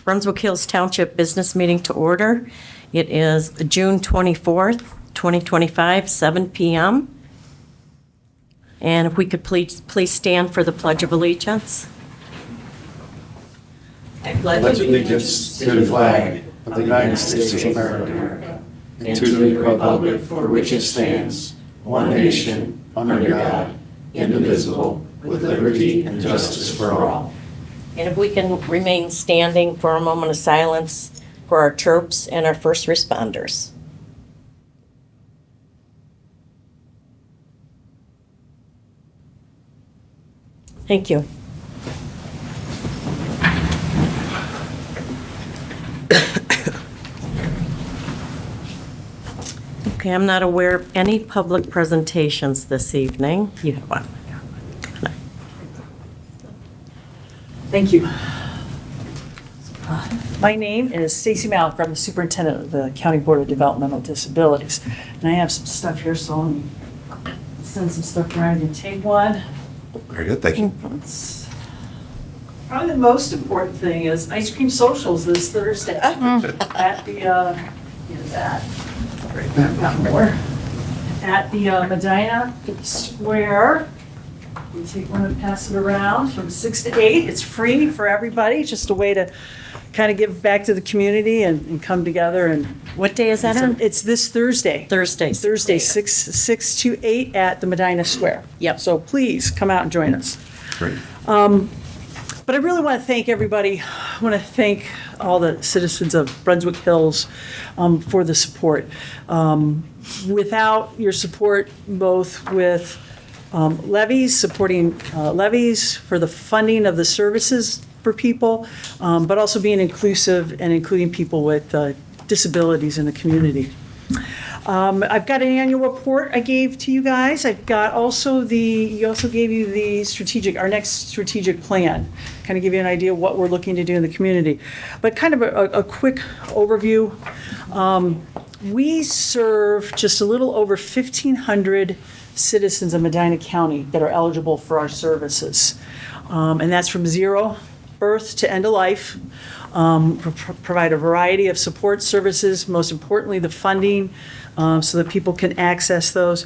Brunswick Hills Township Business Meeting to order. It is June 24th, 2025, 7 p.m. And if we could please stand for the Pledge of Allegiance. I pledge allegiance to the flag of the United States of America and to the republic for which it stands, one nation, under God, indivisible, with liberty and justice for all. And if we can remain standing for a moment of silence for our troops and our first responders. Thank you. Okay, I'm not aware of any public presentations this evening. You have one. Thank you. My name is Stacy Malik. I'm the superintendent of the County Board of Developmental Disabilities. And I have some stuff here, so let me send some stuff around and take one. Very good, thank you. Probably the most important thing is ice cream socials this Thursday at the, got more. At the Medina Square. We take one and pass it around from 6 to 8. It's free for everybody, just a way to kind of give back to the community and come together. And What day is that on? it's this Thursday. Thursday. Thursday, 6 to 8 at the Medina Square. Yep. So please come out and join us. Great. But I really want to thank everybody. I want to thank all the citizens of Brunswick Hills for the support. Without your support, both with levies, supporting levies for the funding of the services for people, but also being inclusive and including people with disabilities in the community. I've got an annual report I gave to you guys. I've got also you also gave you our next strategic plan, kind of give you an idea of what we're looking to do in the community. But kind of a quick overview. We serve just a little over 1,500 citizens of Medina County that are eligible for our services. And that's from zero birth to end of life. Provide a variety of support services, most importantly the funding, so that people can access those.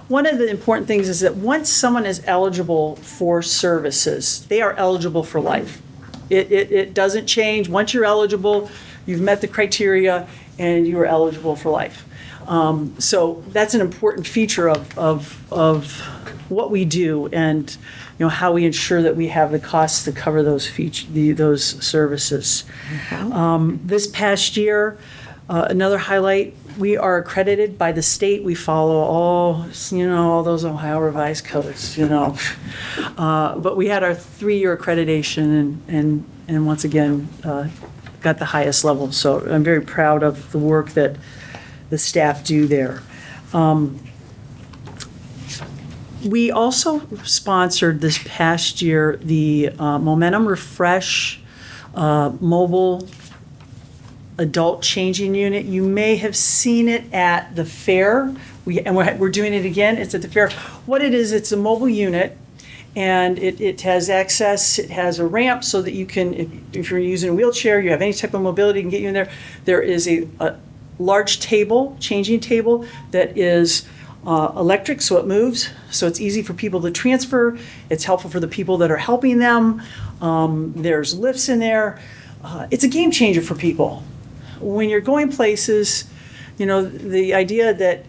One of the important things is that once someone is eligible for services, they are eligible for life. It doesn't change. Once you're eligible, you've met the criteria and you are eligible for life. So that's an important feature of what we do, and how we ensure that we have the costs to cover those those services. This past year, another highlight: we are accredited by the state. We follow all those Ohio Revised Codes. But we had our 3-year accreditation, and once again got the highest level. So I'm very proud of the work that the staff do there. We also sponsored this past year the Momentum Refresh mobile adult changing unit. You may have seen it at the fair. We're doing it again. It's at the fair. What it is, it's a mobile unit, and it has access. It has a ramp so that you can, if you're using a wheelchair, you have any type of mobility, you can get you in there. There is a large table, changing table, that is electric, so it moves, so it's easy for people to transfer. It's helpful for the people that are helping them. There's lifts in there. It's a game changer for people. When you're going places, the idea that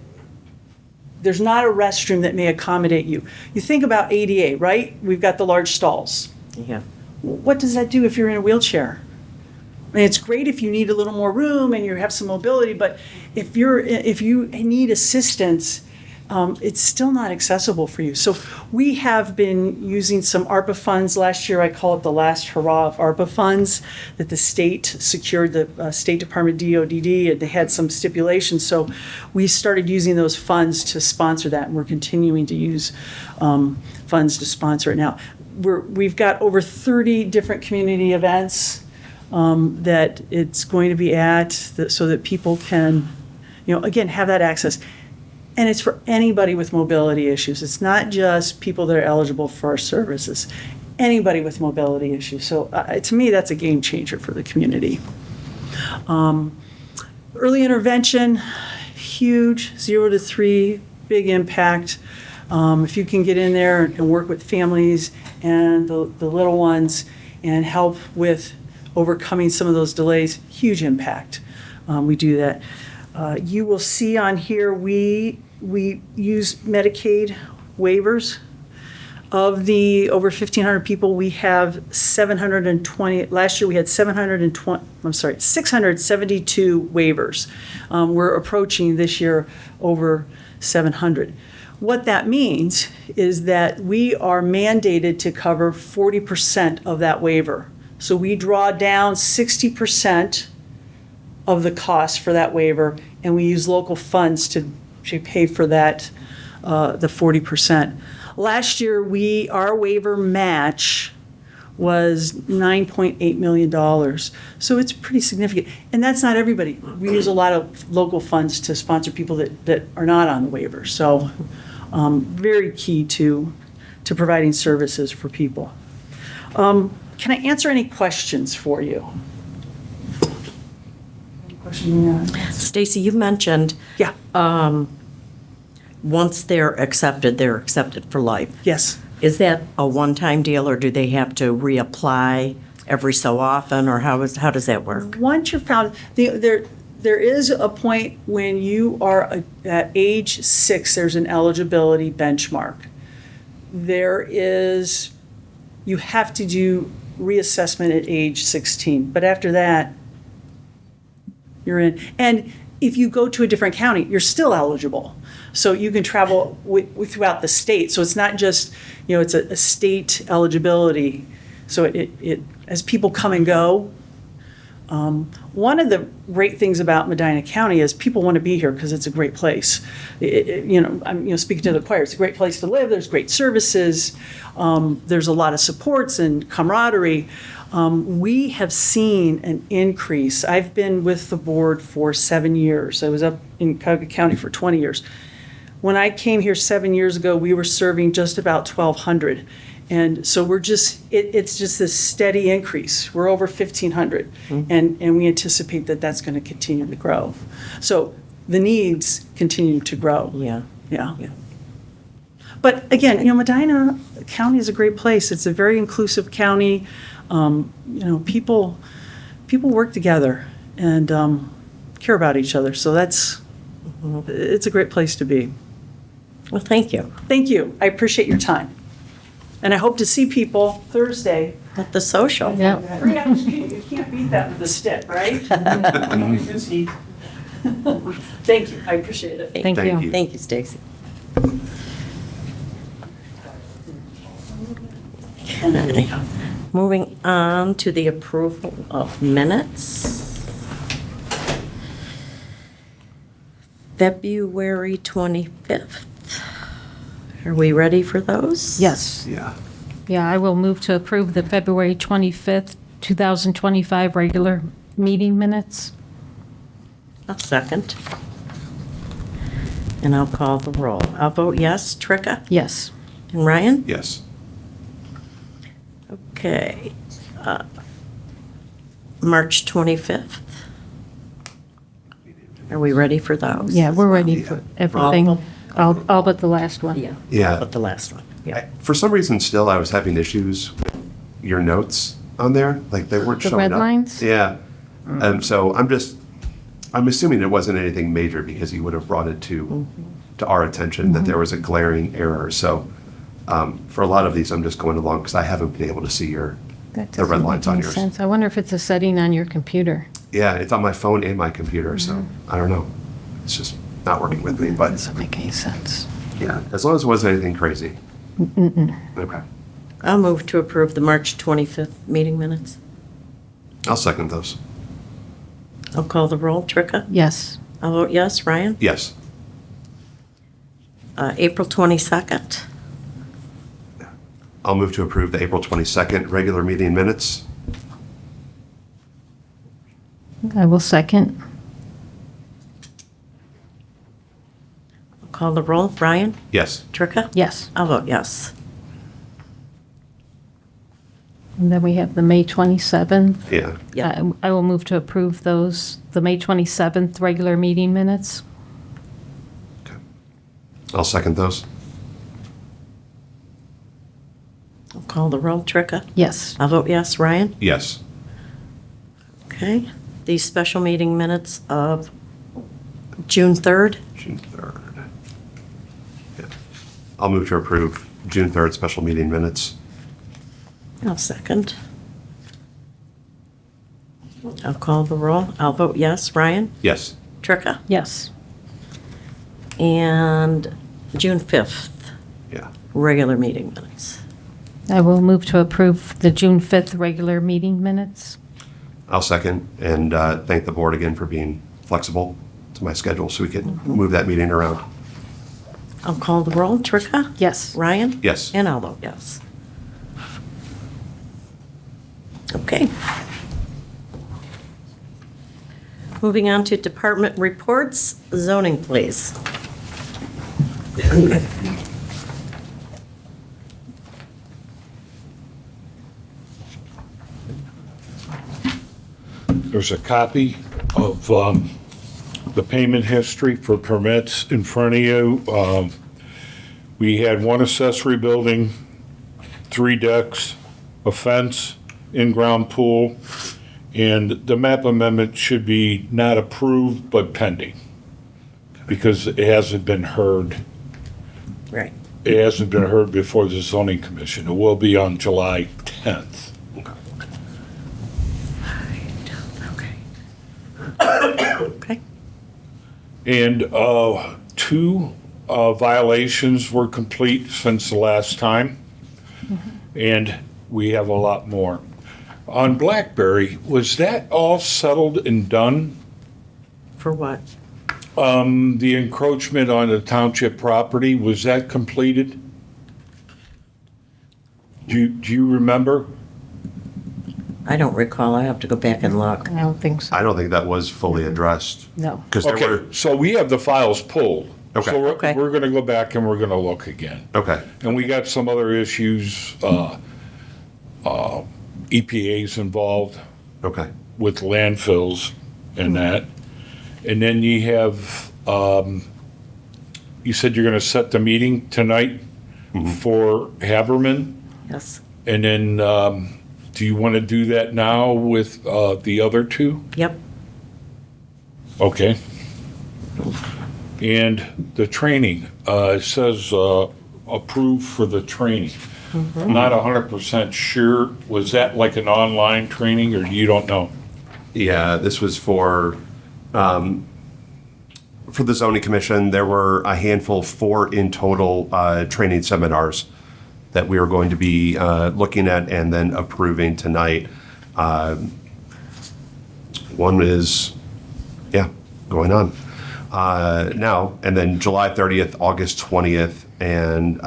there's not a restroom that may accommodate you. You think about ADA, right? We've got the large stalls. Yeah. What does that do if you're in a wheelchair? I mean, it's great if you need a little more room and you have some mobility, but if you need assistance, it's still not accessible for you. So we have been using some ARPA funds. Last year, I call it the last hurrah of ARPA funds that the state secured, the State Department DODD, and they had some stipulations. So we started using those funds to sponsor that, and we're continuing to use funds to sponsor it now. We've got over 30 different community events that it's going to be at, so that people can, again, have that access. And it's for anybody with mobility issues. It's not just people that are eligible for our services. anybody with mobility issues. So to me, that's a game changer for the community. Early intervention, huge, 0 to 3, big impact. If you can get in there and work with families and the little ones and help with overcoming some of those delays, huge impact. We do that. You will see on here, we use Medicaid waivers. Of the over 1,500 people, we have 720, last year we had 672 waivers. We're approaching this year over 700. What that means is that we are mandated to cover 40% of that waiver. So we draw down 60% of the cost for that waiver, and we use local funds to pay for that, the 40%. Last year, our waiver match was $9.8 million. So it's pretty significant. And that's not everybody. We use a lot of local funds to sponsor people that are not on the waiver. So very key to providing services for people. Can I answer any questions for you? Any question? Stacy, you mentioned Yeah. once they're accepted for life. Yes. Is that a one-time deal, or do they have to reapply every so often, or how does that work? Once you're found, there is a point when you are at age 6, there's an eligibility benchmark. You have to do reassessment at age 16, but after that, you're in. And if you go to a different county, you're still eligible. So you can travel throughout the state. So it's not just, it's a state eligibility. So it as people come and go. One of the great things about Medina County is people want to be here because it's a great place. I'm speaking to the choir. It's a great place to live. There's great services. There's a lot of supports and camaraderie. We have seen an increase. I've been with the board for 7 years. I was up in Cuyahoga County for 20 years. When I came here 7 years ago, we were serving just about 1,200. And so it's just this steady increase. We're over 1,500. And we anticipate that that's going to continue to grow. So the needs continue to grow. Yeah. But again, Medina County is a great place. It's a very inclusive county. People work together and care about each other. So it's a great place to be. Well, thank you. Thank you. I appreciate your time. And I hope to see people Thursday. At the social. Yeah. 3 hours, you can't beat that with a stick, right? Thank you. I appreciate it. Thank you. Thank you, Stacy. Okay. Moving on to the approval of minutes. February 25th. Are we ready for those? Yes. Yeah. Yeah, I will move to approve the February 25th, 2025 regular meeting minutes. I'll second. And I'll call the roll. I'll vote yes. Tricka? Yes. And Ryan? Yes. Okay. March 25th. Are we ready for those? Yeah, we're ready for everything, All all but the last one. Yeah. Yeah. But the last one. Yeah. For some reason, still, I was having issues with your notes on there. Like, they weren't The showing red up. lines? Yeah. And so I'm assuming it wasn't anything major because he would have brought it to our attention that there was a glaring error. So for a lot of these, I'm just going along because I haven't been able to see That the red doesn't lines make on any yours. sense. I wonder if it's a setting on your computer. Yeah, it's on my phone and my computer, so I don't know. It's just not working with me, but Doesn't make any sense. yeah, as long as it wasn't anything crazy. Okay. I'll move to approve the March 25th meeting minutes. I'll second those. I'll call the roll. Tricka? Yes. I'll vote yes. Ryan? Yes. April 22nd. I'll move to approve the April 22nd regular meeting minutes. I will second. I'll call the roll. Ryan? Yes. Tricka? Yes. I'll vote yes. And then we have the May 27th. Yeah. Yeah. I will move to approve those, the May 27th regular meeting minutes. I'll second those. I'll call the roll. Tricka? Yes. I'll vote yes. Ryan? Yes. Okay. These special meeting minutes of June 3rd. June 3rd. Yeah. I'll move to approve June 3rd special meeting minutes. I'll second. I'll call the roll. I'll vote yes. Ryan? Yes. Tricka? Yes. And June 5th, Yeah. regular meeting minutes. I will move to approve the June 5th regular meeting minutes. I'll second and thank the board again for being flexible to my schedule so we could move that meeting around. I'll call the roll. Tricka? Yes. Ryan? Yes. And I'll vote yes. Okay. Moving on to department reports, zoning, please. There's a copy of the payment history for permits in front of you. We had one accessory building, 3 decks, a fence, in-ground pool, and the map amendment should be not approved but pending because it hasn't been heard. Right. It hasn't been heard before the zoning commission. It will be on July 10th. Okay. And 2 violations were complete since the last time, and we have a lot more. On Blackberry, was that all settled and done? For what? The encroachment on the township property, was that completed? Do you remember? I don't recall. I have to go back and look. I don't think so. I don't think that was fully addressed. No. Because there were, Okay, so we have the files pulled. Okay. So Okay. we're gonna go back and we're gonna look again. okay, And we got some other issues, EPA's involved okay, with landfills and that. And then you have, you said you're gonna set the meeting tonight for Haberman? Yes. And then, do you wanna do that now with, the other 2? Yep. Okay. And the training, it says approved for the training. Not 100% sure, was that like an online training or you don't know? yeah, this was for the zoning commission. There were a handful, 4 in total, training seminars that we were going to be looking at and then approving tonight. One is, yeah, going on now, and then July 30th, August 20th, and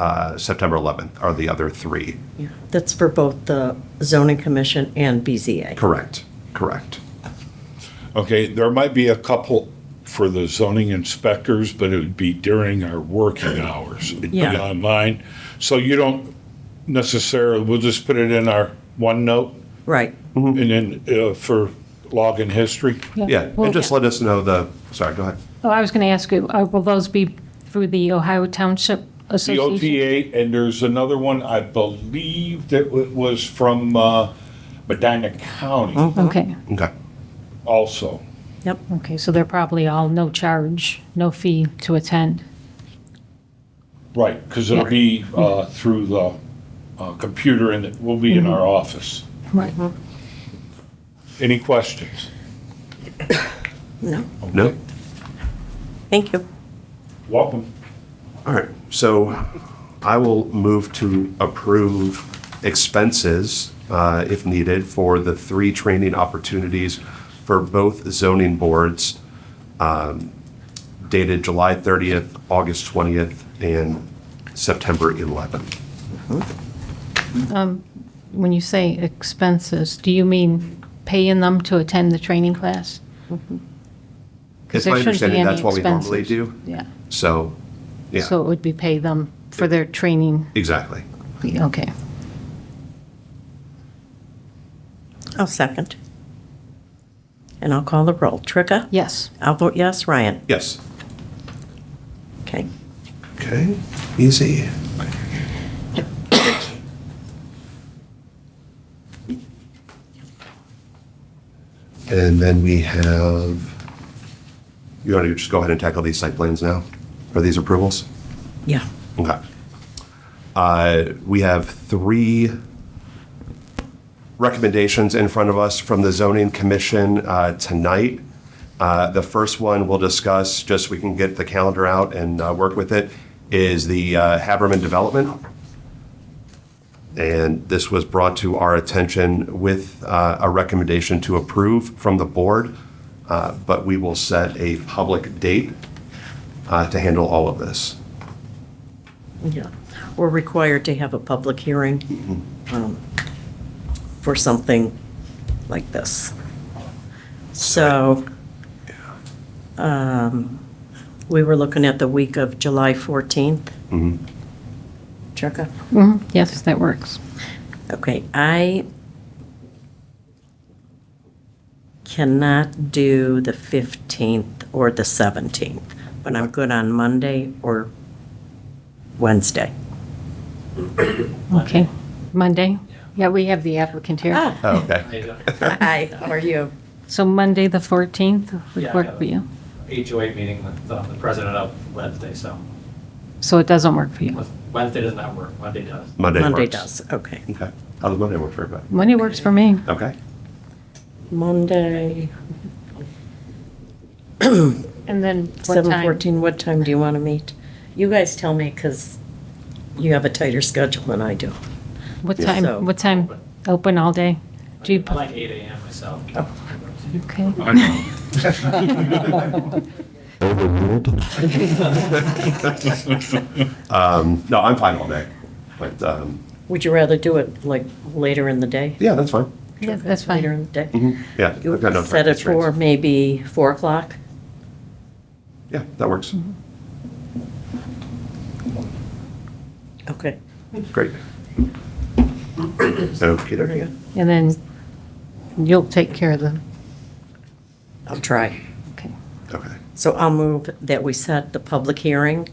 September 11th are the other 3. Yeah. That's for both the zoning commission and BZA. Correct, correct. Okay, there might be a couple for the zoning inspectors, but it would be during our working hours. It'd be Yeah. online. So you don't necessarily, we'll just put it in our OneNote Right. and then for login history. Yeah, Well, and just let us know sorry, go ahead. Oh, I was going to ask you, will those be through the Ohio Township The Association? OTA, and there's another one, I believe that was from Medina County Okay, Okay, also. Yep. okay, so they're probably all no charge, no fee to attend. Right, because it'll be through the computer and it will be in our office. Right. Any questions? No. no? Thank you. Welcome. All right, so I will move to approve expenses, if needed, for the 3 training opportunities for both zoning boards dated July 30th, August 20th, and September 11th. When you say expenses, do you mean paying them to attend the training class? 'Cause It's there my shouldn't be understanding any that's what we normally expenses. do, Yeah, so, yeah, so it would be pay them for their training, exactly. okay. I'll second. And I'll call the roll. Tricka? Yes. I'll vote yes. Ryan? Yes. Okay. Okay, easy. And then we have, you want to just go ahead and tackle these site plans now? Or these approvals? Yeah. Okay. We have 3 recommendations in front of us from the zoning commission tonight. The first one we'll discuss, just so we can get the calendar out and work with it, is the Haberman development. And this was brought to our attention with a recommendation to approve from the board, but we will set a public date to handle all of this. Yeah. We're required to have a public hearing for something like this. So we were looking at the week of July 14th. Tricka? Yes, that works. Okay, I cannot do the 15th or the 17th, but I'm good on Monday or Wednesday. Okay. Monday? Yeah, we have the applicant here. Oh, okay. Hi, how are you? So Monday, the 14th would Yeah, work for you? HOA meeting with the president of Wednesday, so So it doesn't work for you? Wednesday does not work, Monday does. Monday Monday works. does, okay. Okay. How does Monday work for everybody? Monday works for me. Okay. Monday, And then what time? 7:14, what time do you want to meet? You guys tell me, because you have a tighter schedule than I do. What Yeah. time, So- what time? Open all day? Do you, I like 8 a.m. myself. okay. No, I'm fine all day. But, Would you rather do it like later in the day? yeah, that's fine. Yeah, that's Later fine. in the day? Yeah. You I've got no set it constraints. for maybe 4 o'clock? Yeah, that works. Okay. Great. Okay, there you go. And then you'll take care of the, I'll try. okay. Okay. So I'll move that we set the public hearing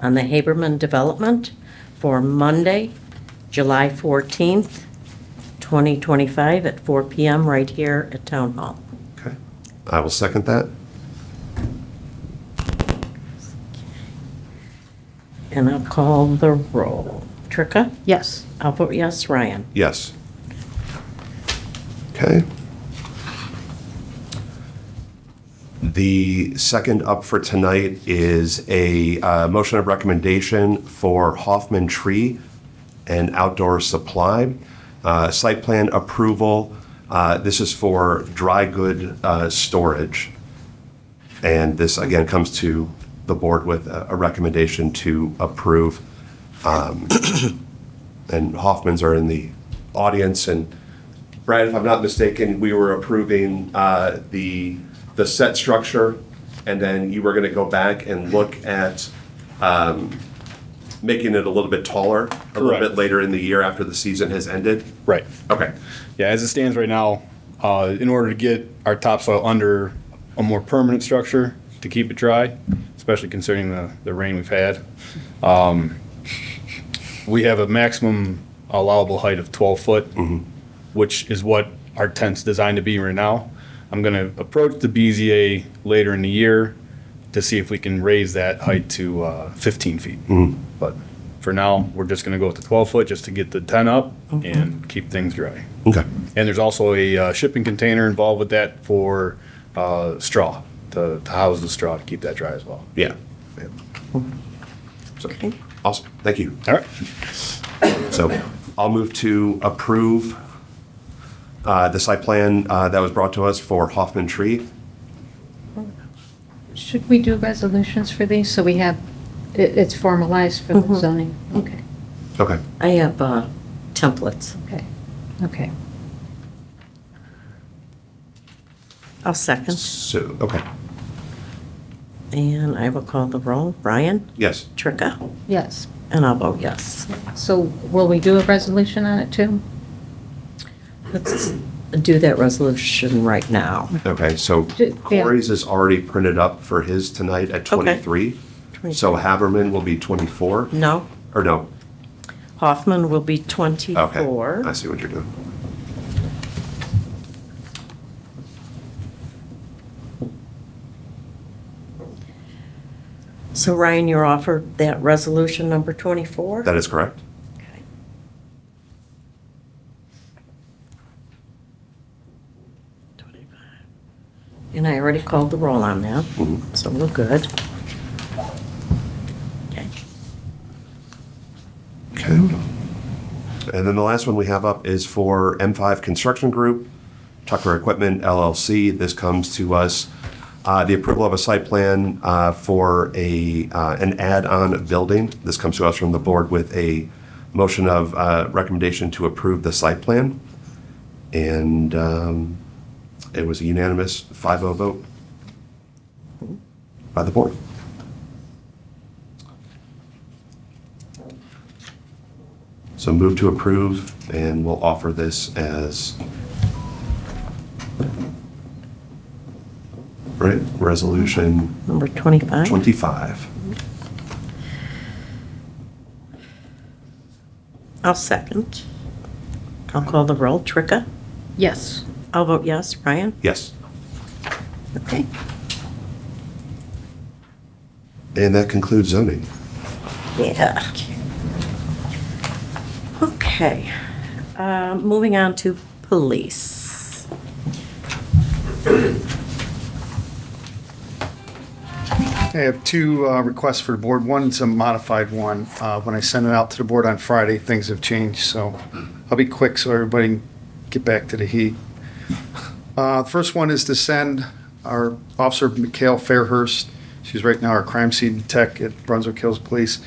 on the Haberman development for Monday, July 14th, 2025 at 4 PM right here at Town Hall. Okay. I will second that. And I'll call the roll. Tricka? Yes. I'll vote yes. Ryan? Yes. Okay. The second up for tonight is a motion of recommendation for Hoffman Tree and Outdoor Supply. Site plan approval. This is for dry good storage. And this, again, comes to the board with a recommendation to approve. And Hoffmans are in the audience. And Brad, if I'm not mistaken, we were approving the set structure, and then you were going to go back and look at making it a little bit taller, a little Correct. bit later in the year after the season has ended. Right. Okay. Yeah, as it stands right now, in order to get our topsoil under a more permanent structure to keep it dry, especially considering the rain we've had, we have a maximum allowable height of 12 foot, which is what our tent's designed to be right now. I'm going to approach the BZA later in the year to see if we can raise that height to 15 feet. But for now, we're just going to go with the 12 foot just to get the tent up and keep things dry. Okay. And there's also a shipping container involved with that for straw, to house the straw to keep that dry as well. Yeah. Yeah. So, awesome. Thank you. All right. So I'll move to approve the site plan that was brought to us for Hoffman Tree. Should we do resolutions for these so we have, it's formalized for the zoning? Okay, Okay. I have templates. okay, okay. I'll second. So, okay. And I will call the roll. Brian? Yes. Tricka? Yes. And I'll vote yes. So will we do a resolution on it too? Let's do that resolution right now. Okay, so Yeah. Corey's is already printed up for his tonight at Okay. 23. So Haberman will be 24, No, or no? Hoffman will be Okay, 24. I see what you're doing. So Ryan, you're offered that resolution number 24? That is correct. Okay. And I already called the roll on that, so we're good. Okay. Okay. And then the last one we have up is for M5 Construction Group, Tucker Equipment LLC. This comes to us, the approval of a site plan for an add-on building. This comes to us from the board with a motion of recommendation to approve the site plan. And it was a unanimous 5-0 vote by the board. So move to approve, and we'll offer this as, right, resolution Number 25? 25. I'll second. I'll call the roll. Tricka? Yes. I'll vote yes. Ryan? Yes. Okay. And that concludes zoning. Yeah. Okay. Moving on to police. I have two requests for the board. One's a modified one. When I sent it out to the board on Friday, things have changed, so I'll be quick so everybody can get back to the heat. The first one is to send our Officer Mikhail Fairhurst. She's right now our crime scene tech at Brunswick Hills Police.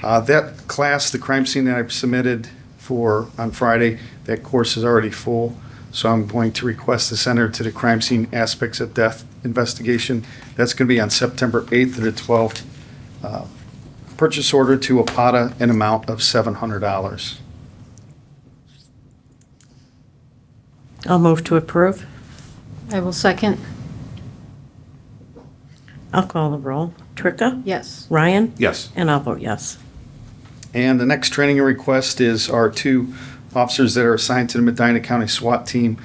That class, the crime scene that I submitted for on Friday, that course is already full. So I'm going to request to send her to the crime scene aspects of death investigation. That's going to be on September 8th to the 12th. Purchase order to APATA in amount of $700. I'll move to approve. I will second. I'll call the roll. Tricka? Yes. Ryan? Yes. And I'll vote yes. And the next training request is our two officers that are assigned to the Medina County SWAT team.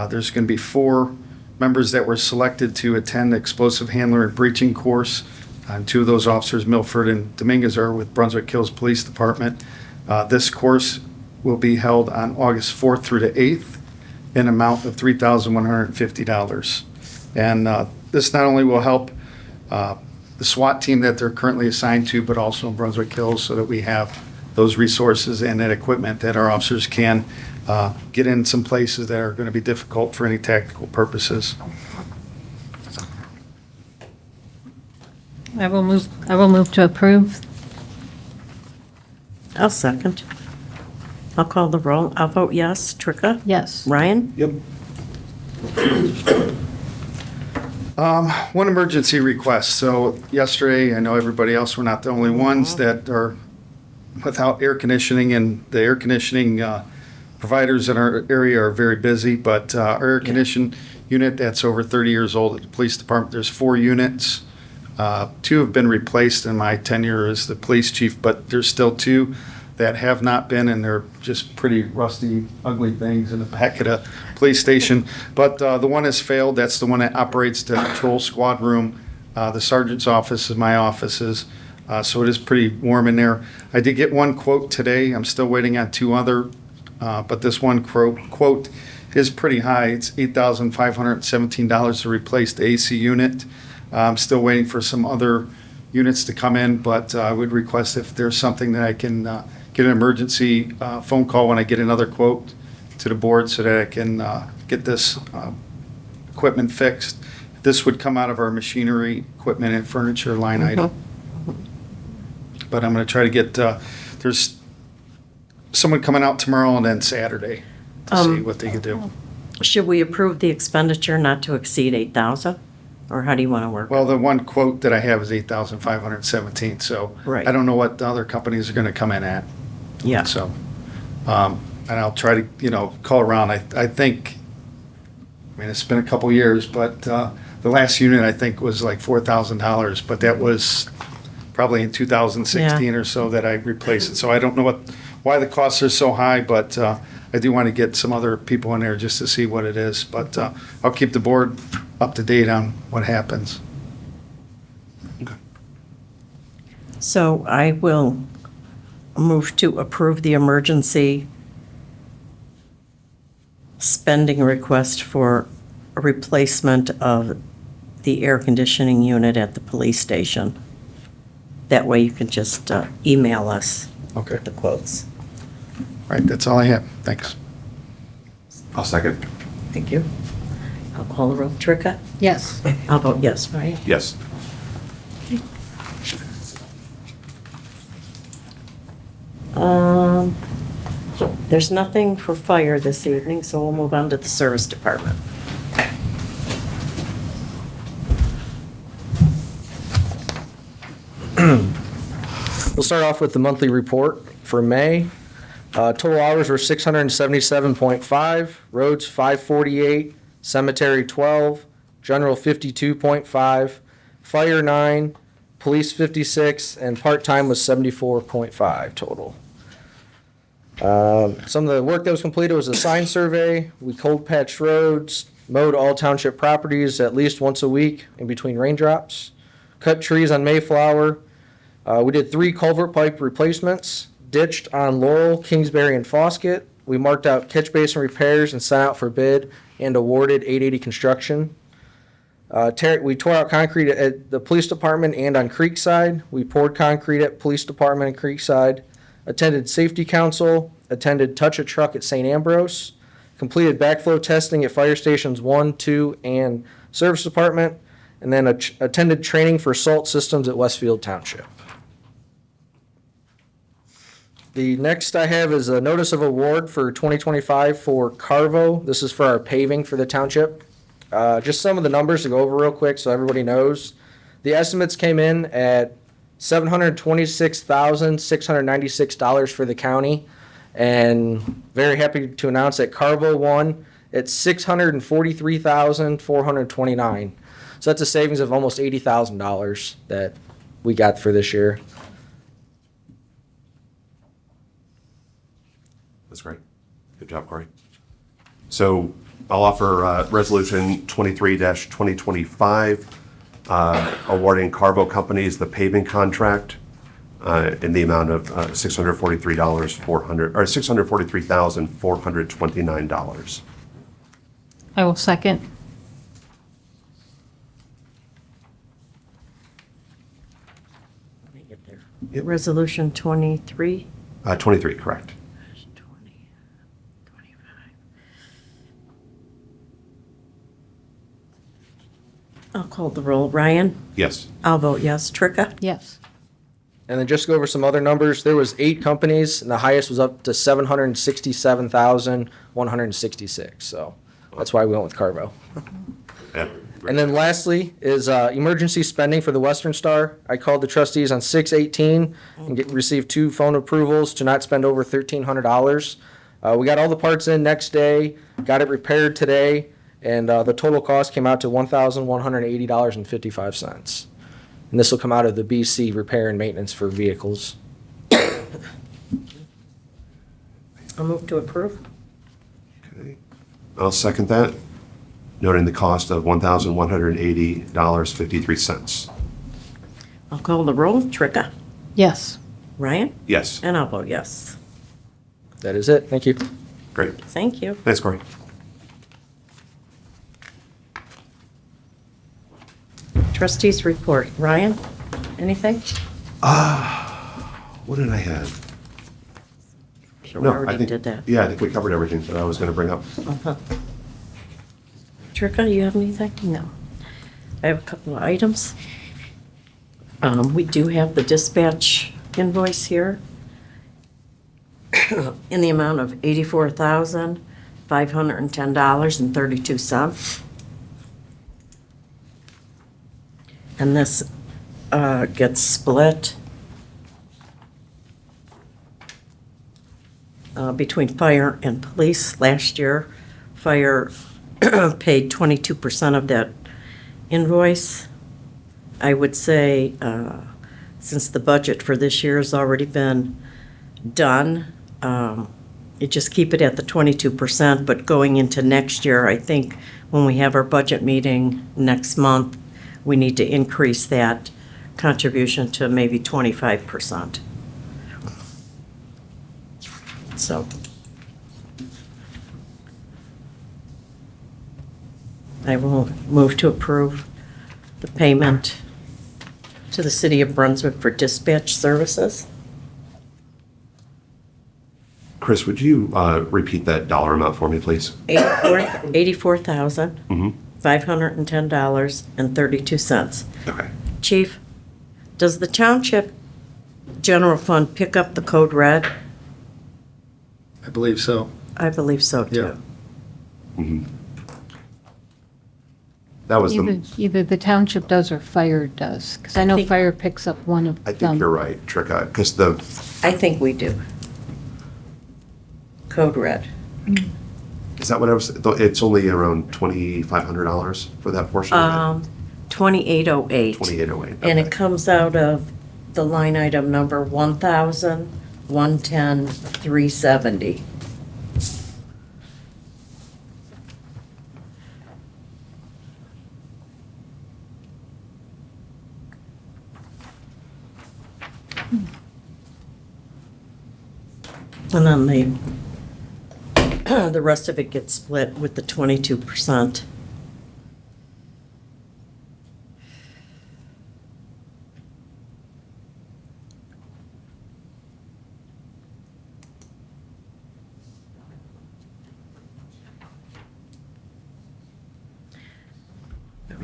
There's going to be 4 members that were selected to attend the explosive handler and breaching course. And 2 of those officers, Milford and Dominguez, are with Brunswick Hills Police Department. This course will be held on August 4th through the 8th in an amount of $3,150. And this not only will help the SWAT team that they're currently assigned to, but also in Brunswick Hills, so that we have those resources and that equipment that our officers can get in some places that are going to be difficult for any tactical purposes. I will move to approve. I'll second. I'll call the roll. I'll vote yes. Tricka? Yes. Ryan? Yep. One emergency request. So yesterday, I know everybody else, we're not the only ones that are without air conditioning, and the air conditioning providers in our area are very busy, but our air conditioning unit that's over 30 years old at the police department, there's 4 units. 2 have been replaced in my tenure as the police chief, but there's still 2 that have not been, and they're just pretty rusty, ugly things in the back of the police station. But the one has failed. That's the one that operates the patrol squad room. The sergeant's office is my offices. So it is pretty warm in there. I did get one quote today. I'm still waiting on 2 other, but this one quote is pretty high. It's $8,517 to replace the AC unit. I'm still waiting for some other units to come in, but I would request if there's something that I can get an emergency phone call when I get another quote to the board so that I can get this equipment fixed. This would come out of our machinery, equipment, and furniture line item. But I'm going to try to get, there's someone coming out tomorrow and then Saturday to see what they could do. Should we approve the expenditure not to exceed 8,000? Or how do you want to work? Well, the one quote that I have is 8,517, so Right. I don't know what the other companies are going to come in at. Yeah. So, and I'll try to, call around. I think I mean, it's been a couple years, but the last unit, I think, was like $4,000, but that was probably in 2016 or so that I replaced it. So I don't know why the costs are so high, but I do want to get some other people in there just to see what it is. But I'll keep the board up to date on what happens. So I will move to approve the emergency spending request for a replacement of the air conditioning unit at the police station. That way you can just email us Okay. the quotes. All right, that's all I have. Thanks. I'll second. Thank you. I'll call the roll. Tricka? Yes. I'll vote yes, right? Yes. There's nothing for fire this evening, so we'll move on to the service department. We'll start off with the monthly report for May. Total hours were 677.5, roads 548, cemetery 12, general 52.5, fire 9, police 56, and part-time was 74.5 total. Some of the work that was completed was a sign survey. We cold patched roads, mowed all township properties at least once a week in between raindrops, cut trees on Mayflower. We did 3 culvert pipe replacements, ditched on Laurel, Kingsbury, and Fosket. We marked out catch basin repairs and sent out for bid and awarded 880 construction. We tore out concrete at the police department and on Creekside. We poured concrete at police department and Creekside. Attended safety council, attended touch a truck at St. Ambrose, completed backflow testing at fire stations 1, 2, and service department, and then attended training for salt systems at Westfield Township. The next I have is a notice of award for 2025 for Carvo. This is for our paving for the township. Just some of the numbers to go over real quick so everybody knows. The estimates came in at $726,696 for the county, and very happy to announce that Carvo won at $643,429. So that's a savings of almost $80,000 that we got for this year. That's great. Good job, Corey. So I'll offer Resolution 23-2025, awarding Carvo Companies the paving contract in the amount of $643,429. I will second. Let me get there. Yep. Resolution 23. 23, correct. 20, 25. I'll call the roll. Ryan? Yes. I'll vote yes. Tricka? Yes. And then just to go over some other numbers, there was 8 companies, and the highest was up to 767,166. So that's why we went with Carvo. Yeah. And then lastly is emergency spending for the Western Star. I called the trustees on 6/18 and received 2 phone approvals to not spend over $1,300. We got all the parts in next day, got it repaired today, and the total cost came out to $1,180.55. And this will come out of the BC repair and maintenance for vehicles. I'll move to approve. Okay. I'll second that, noting the cost of $1,180.53. I'll call the roll. Tricka? Yes. Ryan? Yes. And I'll vote yes. That is it. Thank you. Great. Thank you. Thanks, Corey. Trustees report. Ryan, anything? What did I have? Sure, we No, I already think, did that. yeah, I think we covered everything that I was going to bring up. Tricka, you have anything? No. I have a couple of items. We do have the dispatch invoice here in the amount of $84,510.32. And this gets split between fire and police. Last year, fire paid 22% of that invoice. I would say, since the budget for this year has already been done, you just keep it at the 22%, but going into next year, I think when we have our budget meeting next month, we need to increase that contribution to maybe 25%. So I will move to approve the payment to the City of Brunswick for dispatch services. Chris, would you repeat that dollar amount for me, please? $84,510.32. Okay. Chief, does the township general fund pick up the code red? I believe so. I believe so too. Yeah. That was Either the township does or fire does, because I know think- fire picks up one of I them. think you're right, Tricka, because I think we do. Code red. is that what I was, it's only around $2,500 for that portion of it? 2808. 2808. And it okay. comes out of the line item number 1,110,370. And then the rest of it gets split with the 22%.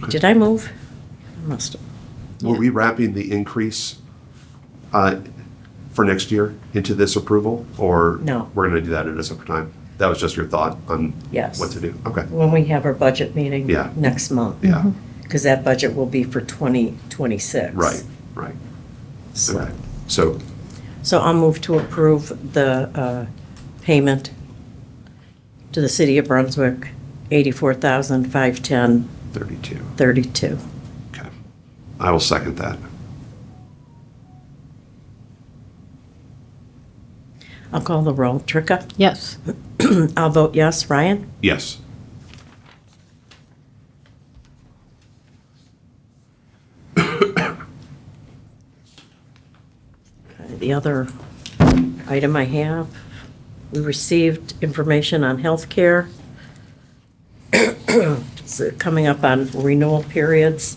Did I move? I must have. Were we wrapping the increase for next year into this approval? Or No. we're going to do that at a separate time? That was just your thought on Yes. what to do? Okay. When we have our budget meeting Yeah. next month. Yeah, Because that budget will be for 2026. right, right. So Okay. So, so I'll move to approve the payment to the City of Brunswick, $84,510.32. 32. Okay. I will second that. I'll call the roll. Tricka? Yes. I'll vote yes. Ryan? Yes. The other item I have, we received information on healthcare. It's coming up on renewal periods.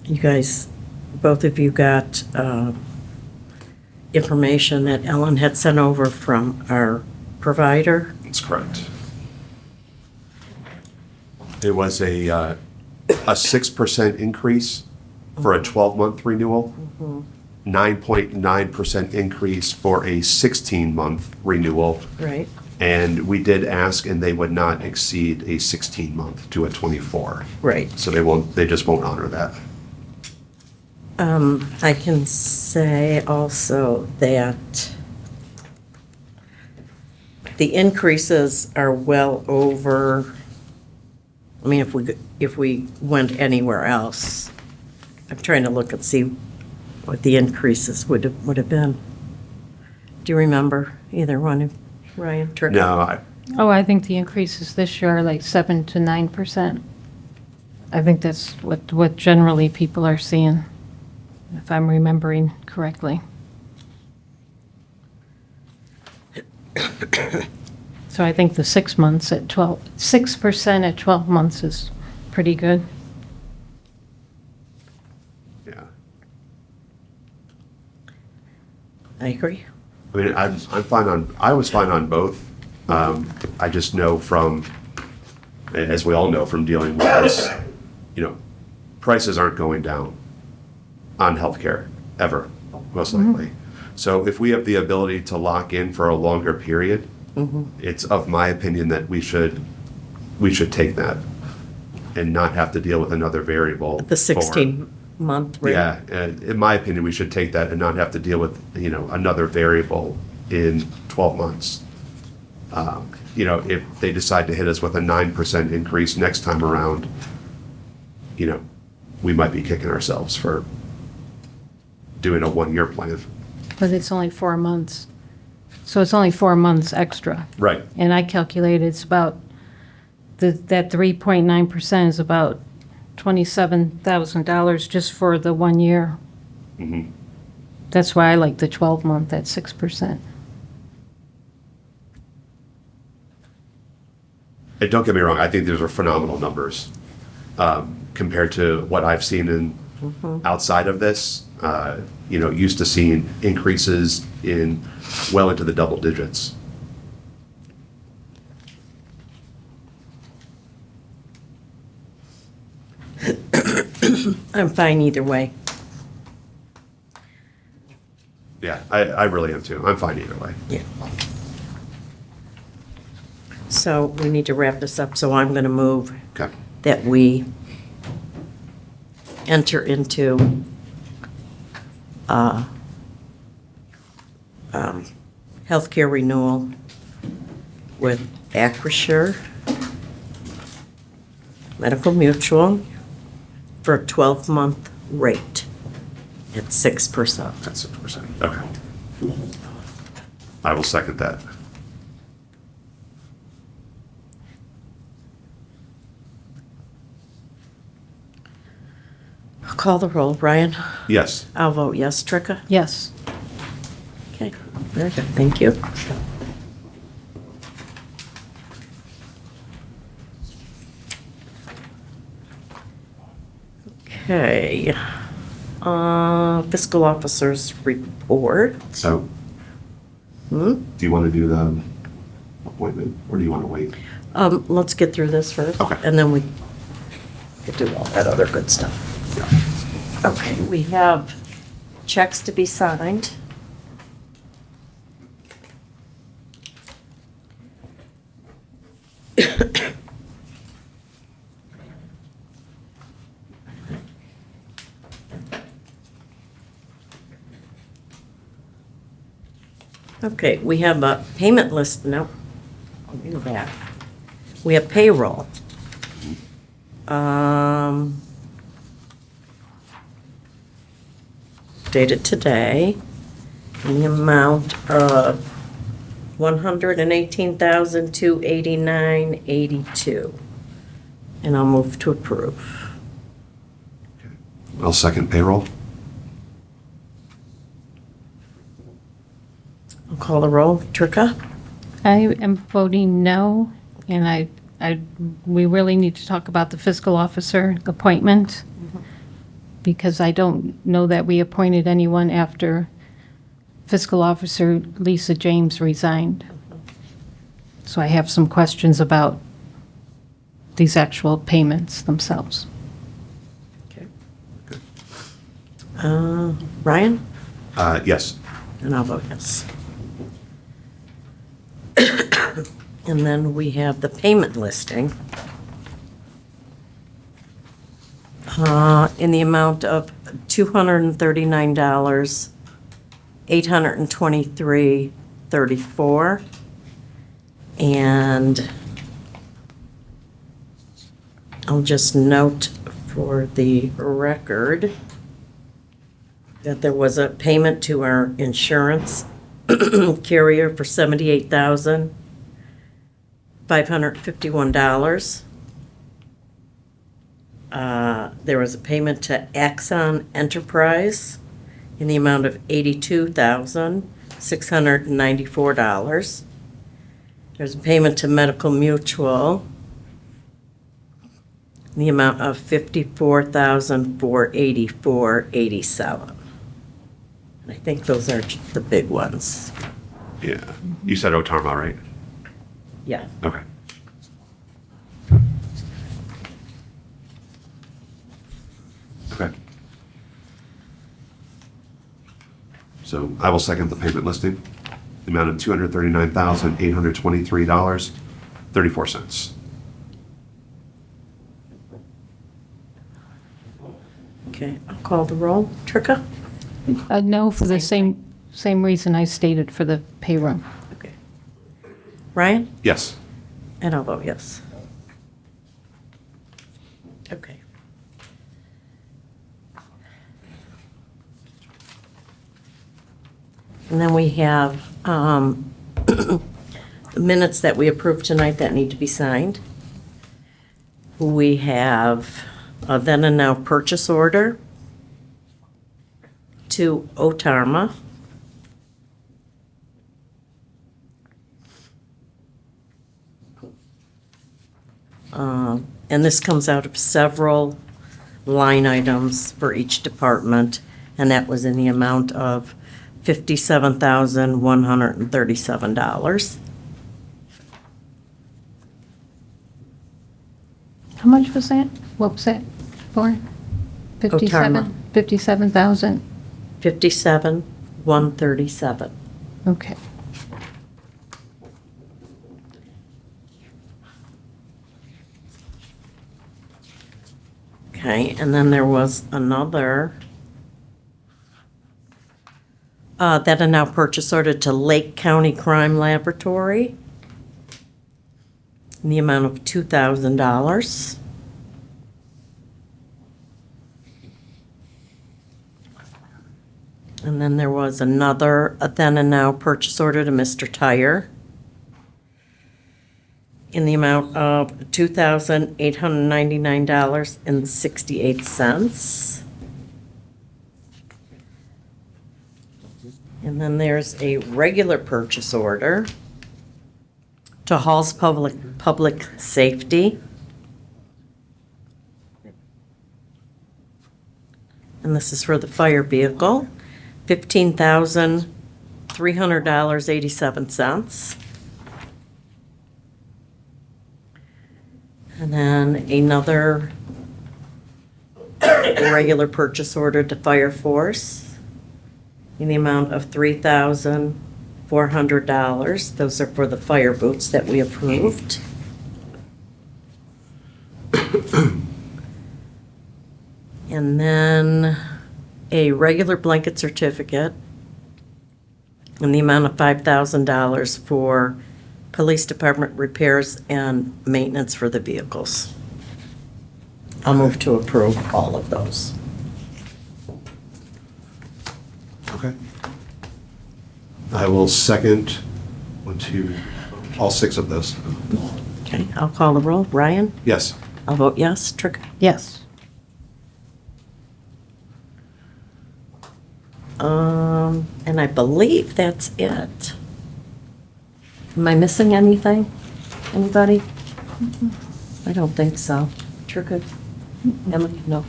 You guys, both of you got information that Ellen had sent over from our provider. That's correct. It was a 6% increase for a 12-month renewal, 9.9% increase for a 16-month renewal, Right. and we did ask, and they would not exceed a 16-month to a 24. Right. So they just won't honor that. I can say also that the increases are well over, I mean, if we went anywhere else, I'm trying to look and see what the increases would have been. Do you remember either one, Ryan? Tricka? No, Oh, I think the increases this year are like 7 to 9%. I think that's what generally people are seeing, if I'm remembering correctly. So I think the 6 months at 6% at 12 months is pretty good. yeah. I agree. I mean, I was fine on both. I just know from, as we all know from dealing with this, prices aren't going down on healthcare ever, most likely. So if we have the ability to lock in for a longer period, it's of my opinion that we should take that and not have to deal with another variable. The 16 month rate. Yeah, and in my opinion, we should take that and not have to deal with, you know, another variable in 12 months. You know, if they decide to hit us with a 9% increase next time around, you know, we might be kicking ourselves for doing a one-year plan. But it's only 4 months. So it's only 4 months extra. Right. And I calculate it's about, that 3.9% is about $27,000 just for the 1 year. Mhm. That's why I like the 12-month at 6%. And don't get me wrong, I think these are phenomenal numbers compared to what I've seen in outside of this. You know, used to seeing increases in well into the double digits. I'm fine either way. Yeah, I really am too. I'm fine either way. Yeah. So we need to wrap this up, so I'm going to move Okay. that we enter into healthcare renewal with Acrisure Medical Mutual for a 12-month rate at 6%. That's 6%. Okay. I will second that. I'll call the roll. Ryan? Yes. I'll vote yes. Tricka? Yes. Okay, very good. Thank you. Okay. Fiscal officer's report. So, Hmm? do you want to do the appointment or do you want to wait? Let's get through this first. Okay. And then we can do all that other good stuff. Okay, we have checks to be signed. Okay, we have a payment list, no, let me go back. We have payroll. Dated today, in the amount of $118,289.82. And I'll move to approve. I'll second payroll. I'll call the roll. Tricka? I am voting no, and we really need to talk about the fiscal officer appointment, because I don't know that we appointed anyone after fiscal officer Lisa James resigned. So I have some questions about these actual payments themselves. Okay. Ryan? Yes. And I'll vote yes. And then we have the payment listing in the amount of $239, $823.34. And I'll just note for the record that there was a payment to our insurance carrier for $78,551. There was a payment to Axon Enterprise in the amount of $82,694. There's a payment to Medical Mutual in the amount of $54,484.87. And I think those are the big ones. Yeah. You said Otarma, right? Yeah. Okay. Okay. So I will second the payment listing. The amount of $239,823.34. Okay, I'll call the roll. Tricka? No, for the same reason I stated for the payroll. Okay. Ryan? Yes. And I'll vote yes. Okay. And then we have the minutes that we approved tonight that need to be signed. We have a then and now purchase order to Otarma. And this comes out of several line items for each department, and that was in the amount of $57,137. How much was that? What was that for? 57? 57,000? 57,137. Okay. Okay, and then there was another that are now purchase order to Lake County Crime Laboratory in the amount of $2,000. And then there was another then and now purchase order to Mr. Tire in the amount of $2,899.68. And then there's a regular purchase order to Hall's Public Safety. And this is for the fire vehicle, $15,300.87. And then another regular purchase order to Fire Force in the amount of $3,400. Those are for the fire boots that we approved. And then a regular blanket certificate in the amount of $5,000 for police department repairs and maintenance for the vehicles. I'll move to approve all of those. Okay. I will second all 6 of those. Okay, I'll call the roll. Ryan? Yes. I'll vote yes. Trick? Yes. And I believe that's it. Am I missing anything? Anybody? I don't think so. Tricka? Emily? No.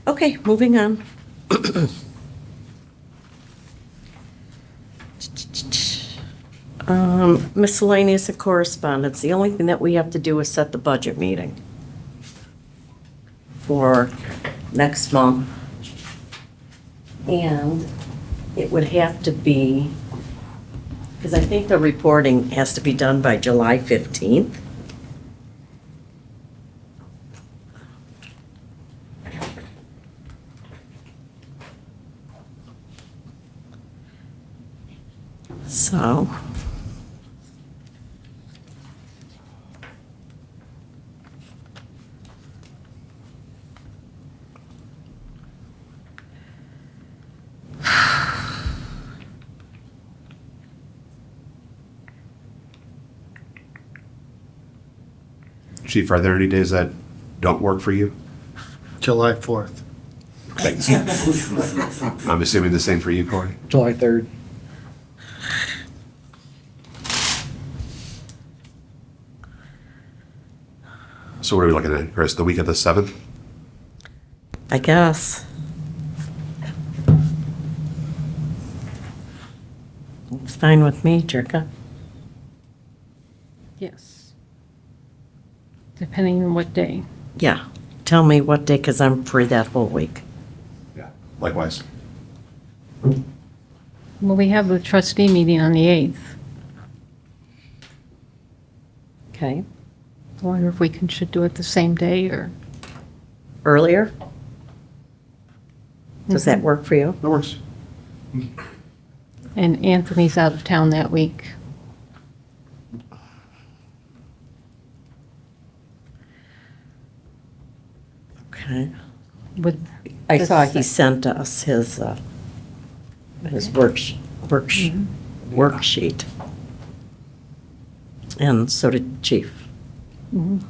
Okay, moving on. Miscellaneous and correspondence. The only thing that we have to do is set the budget meeting for next month. And it would have to be, because I think the reporting has to be done by July 15th. So. Chief, are there any days that don't work for you? July 4th. Thanks. I'm assuming the same for you, Corey? July 3rd. So what are we looking at, Chris? The week of the 7th? I guess. It's fine with me, Jerka. Yes. Depending on what day. Yeah, tell me what day, because I'm free that whole week. Yeah. Likewise. Well, we have the trustee meeting on the 8th. Okay. I wonder if we should do it the same day or, earlier? Does that work for you? That works. And Anthony's out of town that week. Okay. Would I the saw he sec- sent us his worksheet. And so did Chief. What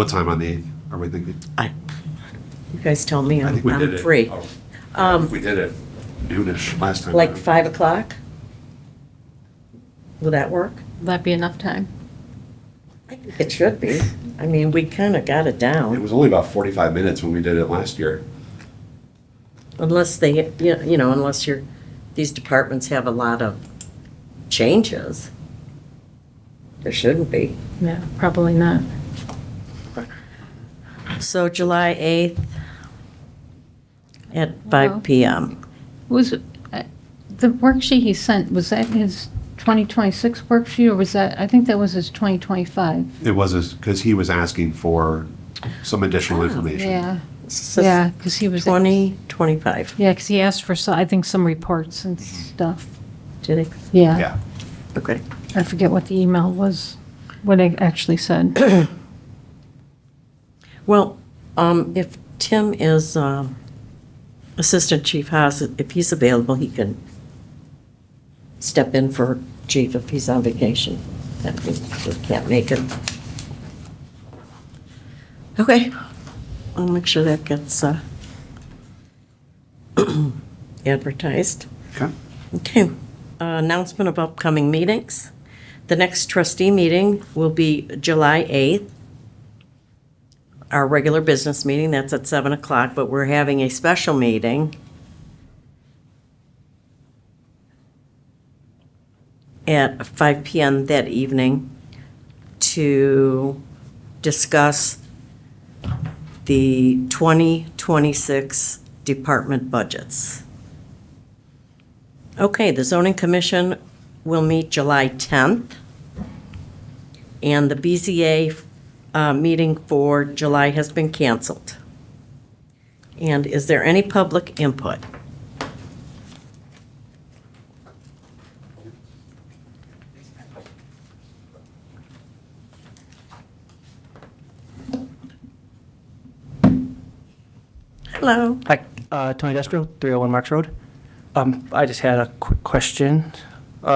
time on the 8th are we thinking? You guys tell me, I think we did I'm it. free. Oh, I think we did it noonish last time. Like 5 o'clock? Will that work? Will that be enough time? I think it should be. I mean, we kind of got it It down. was only about 45 minutes when we did it last year. Unless they, unless these departments have a lot of changes. There shouldn't be. Yeah, probably not. So July 8th at 5 p.m. Was, the worksheet he sent, was that his 2026 worksheet, or was that, I think that was his 2025? It was because he was asking for some additional information. Yeah, So yeah, because he was, 2025. yeah, because he asked for, I think, some reports and stuff. Did he? Yeah, Yeah. Okay. I forget what the email was, what it actually said. Well, if Tim is Assistant Chief Haas, if he's available, he can step in for Chief if he's on vacation. That he can't make it. Okay. I'll make sure that gets advertised. Okay. Okay. Announcement of upcoming meetings. The next trustee meeting will be July 8th. Our regular business meeting, that's at 7 o'clock, but we're having a special meeting at 5 p.m. that evening to discuss the 2026 department budgets. Okay, the zoning commission will meet July 10th, and the BZA meeting for July has been canceled. And is there any public input? Hello. Hi, Tony Destro, 301 Marks Road. I just had a quick question. We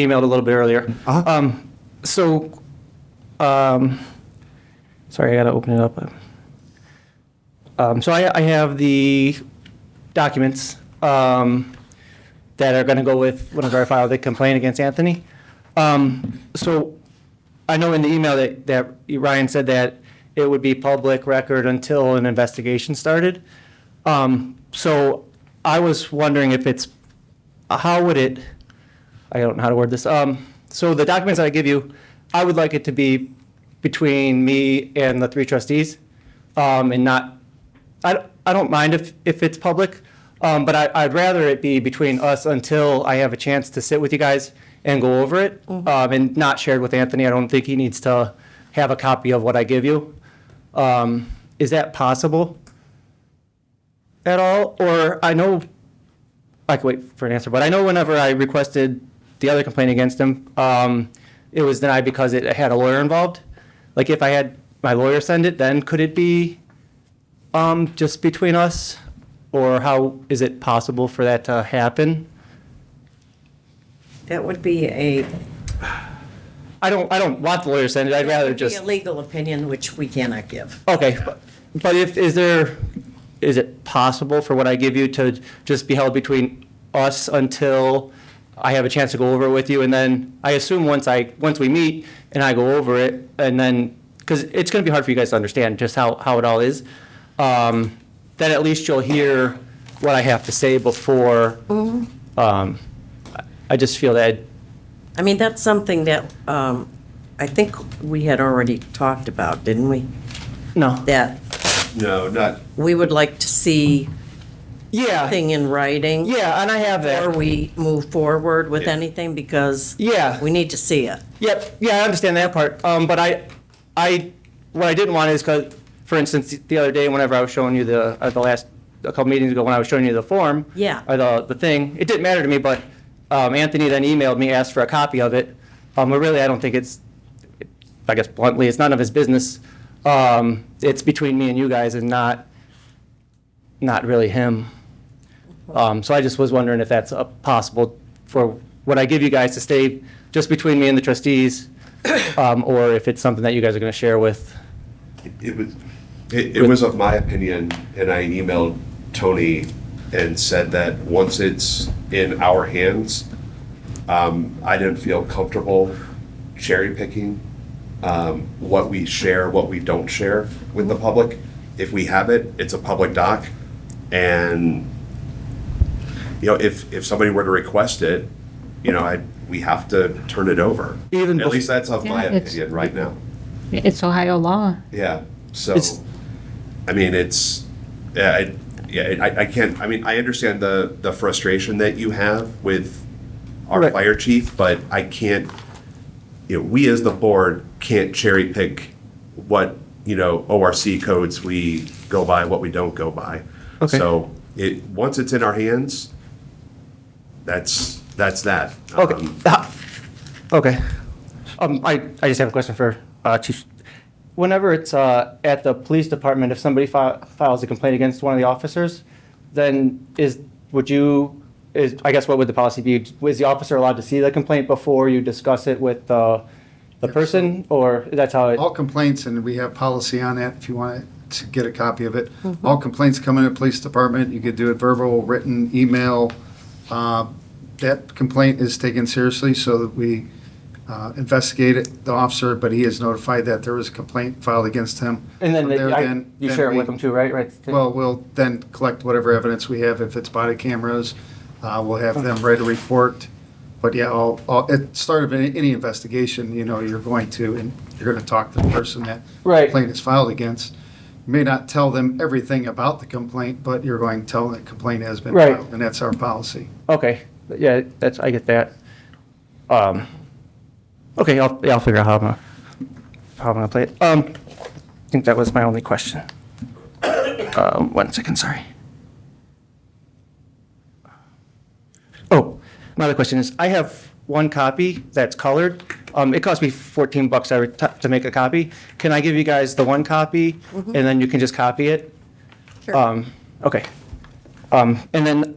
emailed a little bit earlier. Sorry, I gotta open it up. So I have the documents that are gonna go with whenever I file the complaint against Anthony. So I know in the email that Ryan said that it would be public record until an investigation started. So I was wondering if how would it, I don't know how to word this. So the documents that I give you, I would like it to be between me and the 3 trustees, and not, I don't mind if it's public, but I'd rather it be between us until I have a chance to sit with you guys and go over it, and not shared with Anthony. I don't think he needs to have a copy of what I give you. Is that possible at all? Or I know, I can wait for an answer, but I know whenever I requested the other complaint against him, it was denied because it had a lawyer involved. Like if I had my lawyer send it, then could it be just between us? Or how is it possible for that to happen? That would be I don't want the lawyer to send it. I'd rather just. a legal opinion, which we cannot give. Okay, but is it possible for what I give you to just be held between us until I have a chance to go over it with you? And then I assume once we meet and I go over it, and then, because it's going to be hard for you guys to understand just how it all is, then at least you'll hear what I have to say before. I just feel that. I mean, that's something that I think we had already talked about, didn't we? No. That No, not, we would like to see Yeah. something in writing. Yeah, and I have Before that. we move forward with anything, because Yeah. we need to see it. Yep, yeah, I understand that part. But what I didn't want is, because, for instance, the other day, whenever I was showing you a couple meetings ago, when I was showing you the form. Yeah. Or the thing, it didn't matter to me, but Anthony then emailed me, asked for a copy of it. But really, I don't think I guess bluntly, it's none of his business. It's between me and you guys and not really him. So I just was wondering if that's possible for what I give you guys to stay just between me and the trustees, or if it's something that you guys are going to share with. It was of my opinion, and I emailed Tony and said that once it's in our hands, I didn't feel comfortable cherry picking what we share, what we don't share with the public. If we have it, it's a public doc, and if somebody were to request it, we have to turn it over. At least that's of my Yeah, it's- opinion right now. It's Ohio law. Yeah, so, It's- I mean, I can't, I mean, I understand the frustration that you have with our Right. fire chief, but I can't, we as the board can't cherry pick what, ORC codes we go by, what we don't go by. Okay. So once it's in our hands, that's that. Okay. Okay. I just have a question for Chief. Whenever it's at the police department, if somebody files a complaint against one of the officers, then I guess what would the policy be? Was the officer allowed to see the complaint before you discuss it with the person, or that's how it? All complaints, and we have policy on that if you want to get a copy of it. All complaints come in the police department. You could do it verbal, written, email. That complaint is taken seriously so that we investigate the officer, but he is notified that there was a complaint filed against him. And then From there, you then share it we- with them too, right? Right. Well, we'll then collect whatever evidence we have. If it's body cameras, we'll have them write a report. But yeah, at the start of any investigation, you're going to talk to the person that Right. complaint is filed against. You may not tell them everything about the complaint, but you're going to tell them the complaint has been Right. filed, and that's our policy. Okay. Yeah, I get that. Okay, I'll figure out how I'm gonna play it. I think that was my only question. 1 second, sorry. Oh, my other question is, I have one copy that's colored. It cost me $14 to make a copy. Can I give you guys the one copy, and then you can just copy it? Sure. Okay. And then,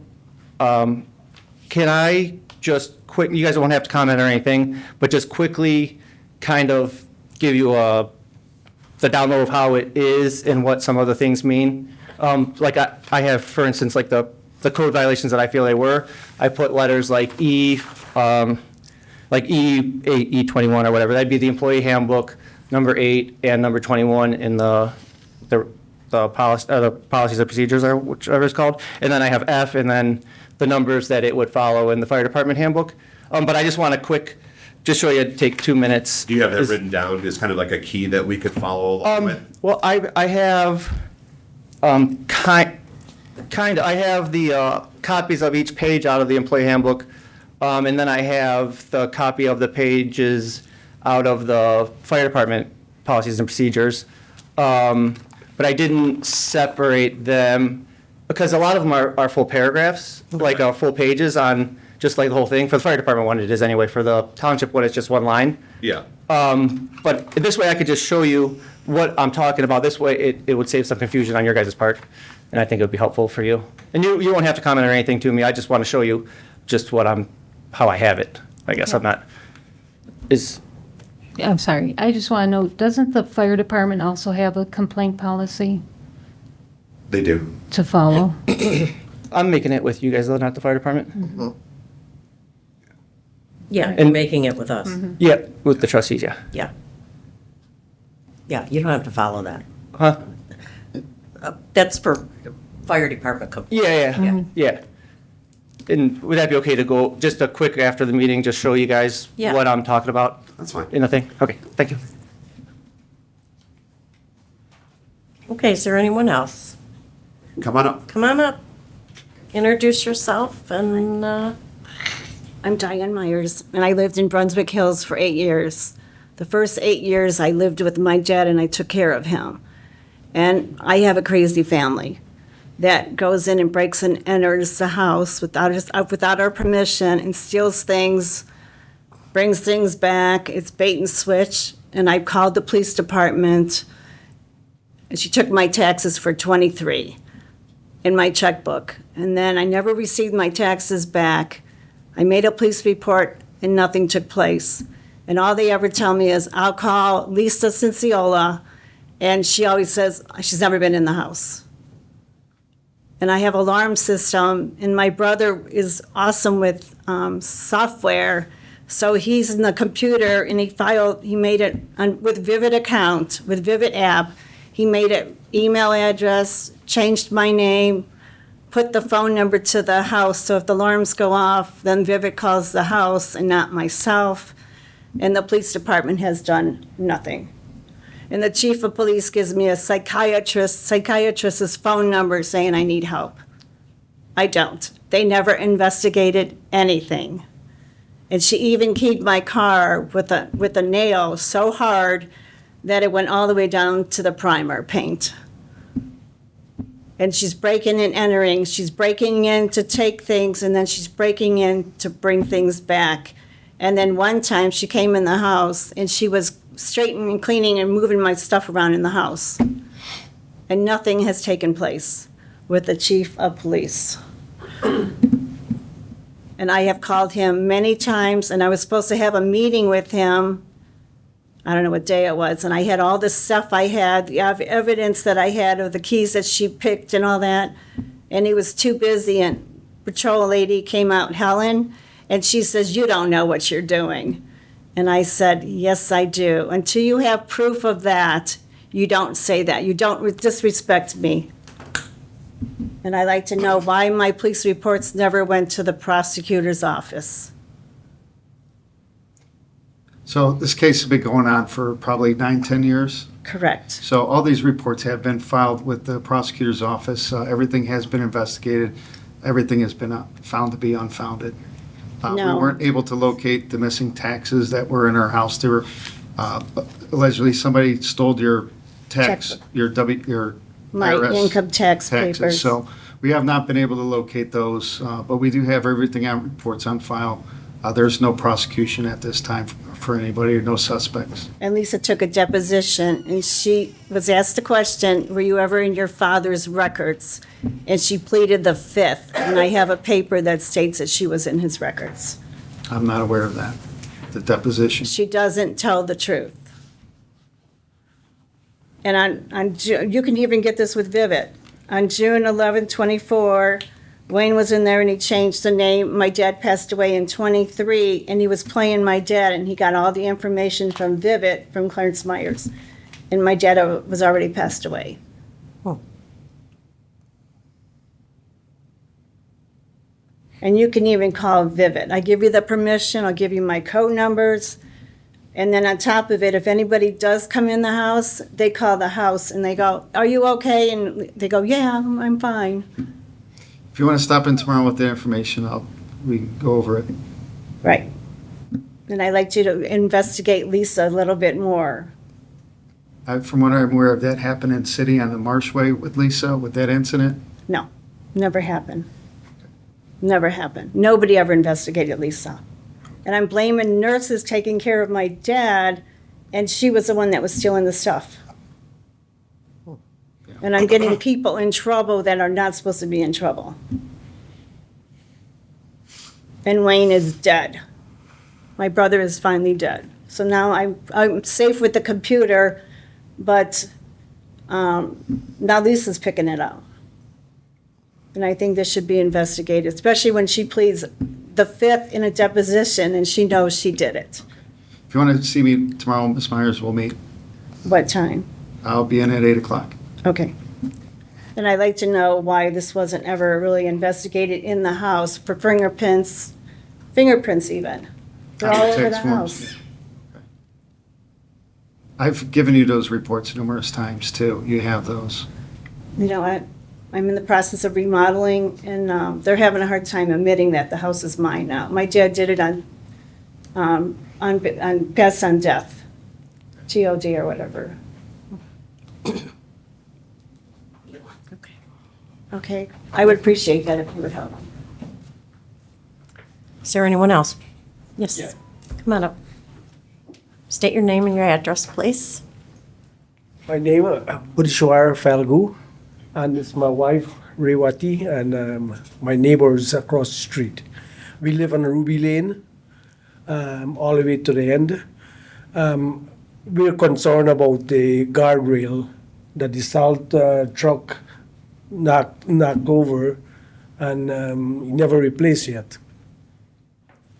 can I just you guys won't have to comment or anything, but just quickly kind of give you the download of how it is and what some other things mean? Like I have, for instance, like the code violations that I feel they were, I put letters like E8, E21 or whatever. That'd be the employee handbook, number 8 and number 21 in the policies and procedures, or whichever it's called. And then I have F, and then the numbers that it would follow in the fire department handbook. But I just want to just show you, take 2 minutes. Do you have that written down as kind of like a key that we could follow along with? Well, I have, I have the copies of each page out of the employee handbook, and then I have the copy of the pages out of the fire department policies and procedures. But I didn't separate them because a lot of them are full paragraphs, like full pages on just like the whole thing. For the fire department one, it is anyway. For the township one, it's just one line. Yeah. But this way I could just show you what I'm talking about. This way it would save some confusion on your guys' part, and I think it would be helpful for you. And you won't have to comment or anything to me. I just want to show you just how I have it. I guess I'm not, I'm sorry, I just want to know, doesn't the fire department also have a complaint policy They do. to follow? I'm making it with you guys though, not the fire department. Yeah, And- you're making it with us. Yeah, with the trustees, yeah. Yeah. Yeah, you don't have to follow that. Huh? That's for fire department. Yeah. And would that be okay to go just a quick after the meeting, just show you guys Yeah. what I'm talking about That's fine. in the thing? Okay, thank you. Okay, is there anyone else? Come on up. Come on up. introduce yourself and, I'm Diane Myers, and I lived in Brunswick Hills for 8 years. The first 8 years I lived with my dad and I took care of him. And I have a crazy family that goes in and breaks and enters the house without our permission and steals things, brings things back. It's bait and switch. And I called the police department, and she took my taxes for 23 in my checkbook. And then I never received my taxes back. I made a police report and nothing took place. And all they ever tell me is, I'll call Lisa Cinciola, and she always says she's never been in the house. And I have alarm system, and my brother is awesome with software. So he's in the computer, and he made it with Vivid account, with Vivid app. He made it email address, changed my name, put the phone number to the house, so if the alarms go off, then Vivid calls the house and not myself. And the police department has done nothing. And the chief of police gives me a psychiatrist's phone number saying I need help. I don't. They never investigated anything. And she even keyed my car with a nail so hard that it went all the way down to the primer paint. And she's breaking and entering. She's breaking in to take things, and then she's breaking in to bring things back. And then one time she came in the house, and she was straightening and cleaning and moving my stuff around in the house. And nothing has taken place with the chief of police. And I have called him many times, and I was supposed to have a meeting with him. I don't know what day it was, and I had all this stuff I had, the evidence that I had of the keys that she picked and all that, and he was too busy, and patrol lady came out, Helen, and she says, you don't know what you're doing. And I said, yes, I do. Until you have proof of that, you don't say that. You don't disrespect me. And I'd like to know why my police reports never went to the prosecutor's office. So this case has been going on for probably 9-10 years. Correct. So all these reports have been filed with the prosecutor's office. Everything has been investigated. Everything has been found to be unfounded. No. We weren't able to locate the missing taxes that were in our house. There were allegedly somebody stole your tax, Checkbook. your My IRS income tax taxes. papers. So we have not been able to locate those, but we do have everything on reports on file. There's no prosecution at this time for anybody, or no suspects. And Lisa took a deposition, and she was asked the question, were you ever in your father's records? And she pleaded the fifth, and I have a paper that states that she was in his records. I'm not aware of that, the deposition. She doesn't tell the truth. And you can even get this with Vivid. On June 11, 24, Wayne was in there and he changed the name. My dad passed away in 23, and he was playing my dad, and he got all the information from Vivid, from Clarence Myers. And my dad was already passed away. And you can even call Vivid. I give you the permission, I'll give you my code numbers. And then on top of it, if anybody does come in the house, they call the house and they go, are you okay? And they go, yeah, I'm fine. If you want to stop in tomorrow with the information, we can go over it. Right. And I'd like you to investigate Lisa a little bit more. From what I'm aware of, that happened in city on the Marshway with Lisa, with that incident. No, never happened. Never happened. Nobody ever investigated Lisa. And I'm blaming nurses taking care of my dad, and she was the one that was stealing the stuff. And I'm getting people in trouble that are not supposed to be in trouble. And Wayne is dead. My brother is finally dead. So now I'm safe with the computer, but now Lisa's picking it up. And I think this should be investigated, especially when she pleads the fifth in a deposition and she knows she did it. If you want to see me tomorrow, Ms. Myers, we'll meet. What time? I'll be in at 8 o'clock. Okay. And I'd like to know why this wasn't ever really investigated in the house for fingerprints even. They're all over the Tax forms. house. I've given you those reports numerous times, too. You have those. You know what? I'm in the process of remodeling, and they're having a hard time admitting that the house is mine now. My dad did it on passed on death, GOD or whatever. Okay, I would appreciate that if you would help. Is there anyone else? Yes. Come on up. State your name and your address, please. My name is Budishwar Falgu, and it's my wife Rewati, and my neighbors across the street. We live on Ruby Lane, all the way to the end. We're concerned about the guardrail that the salt truck knocked over and never replaced yet.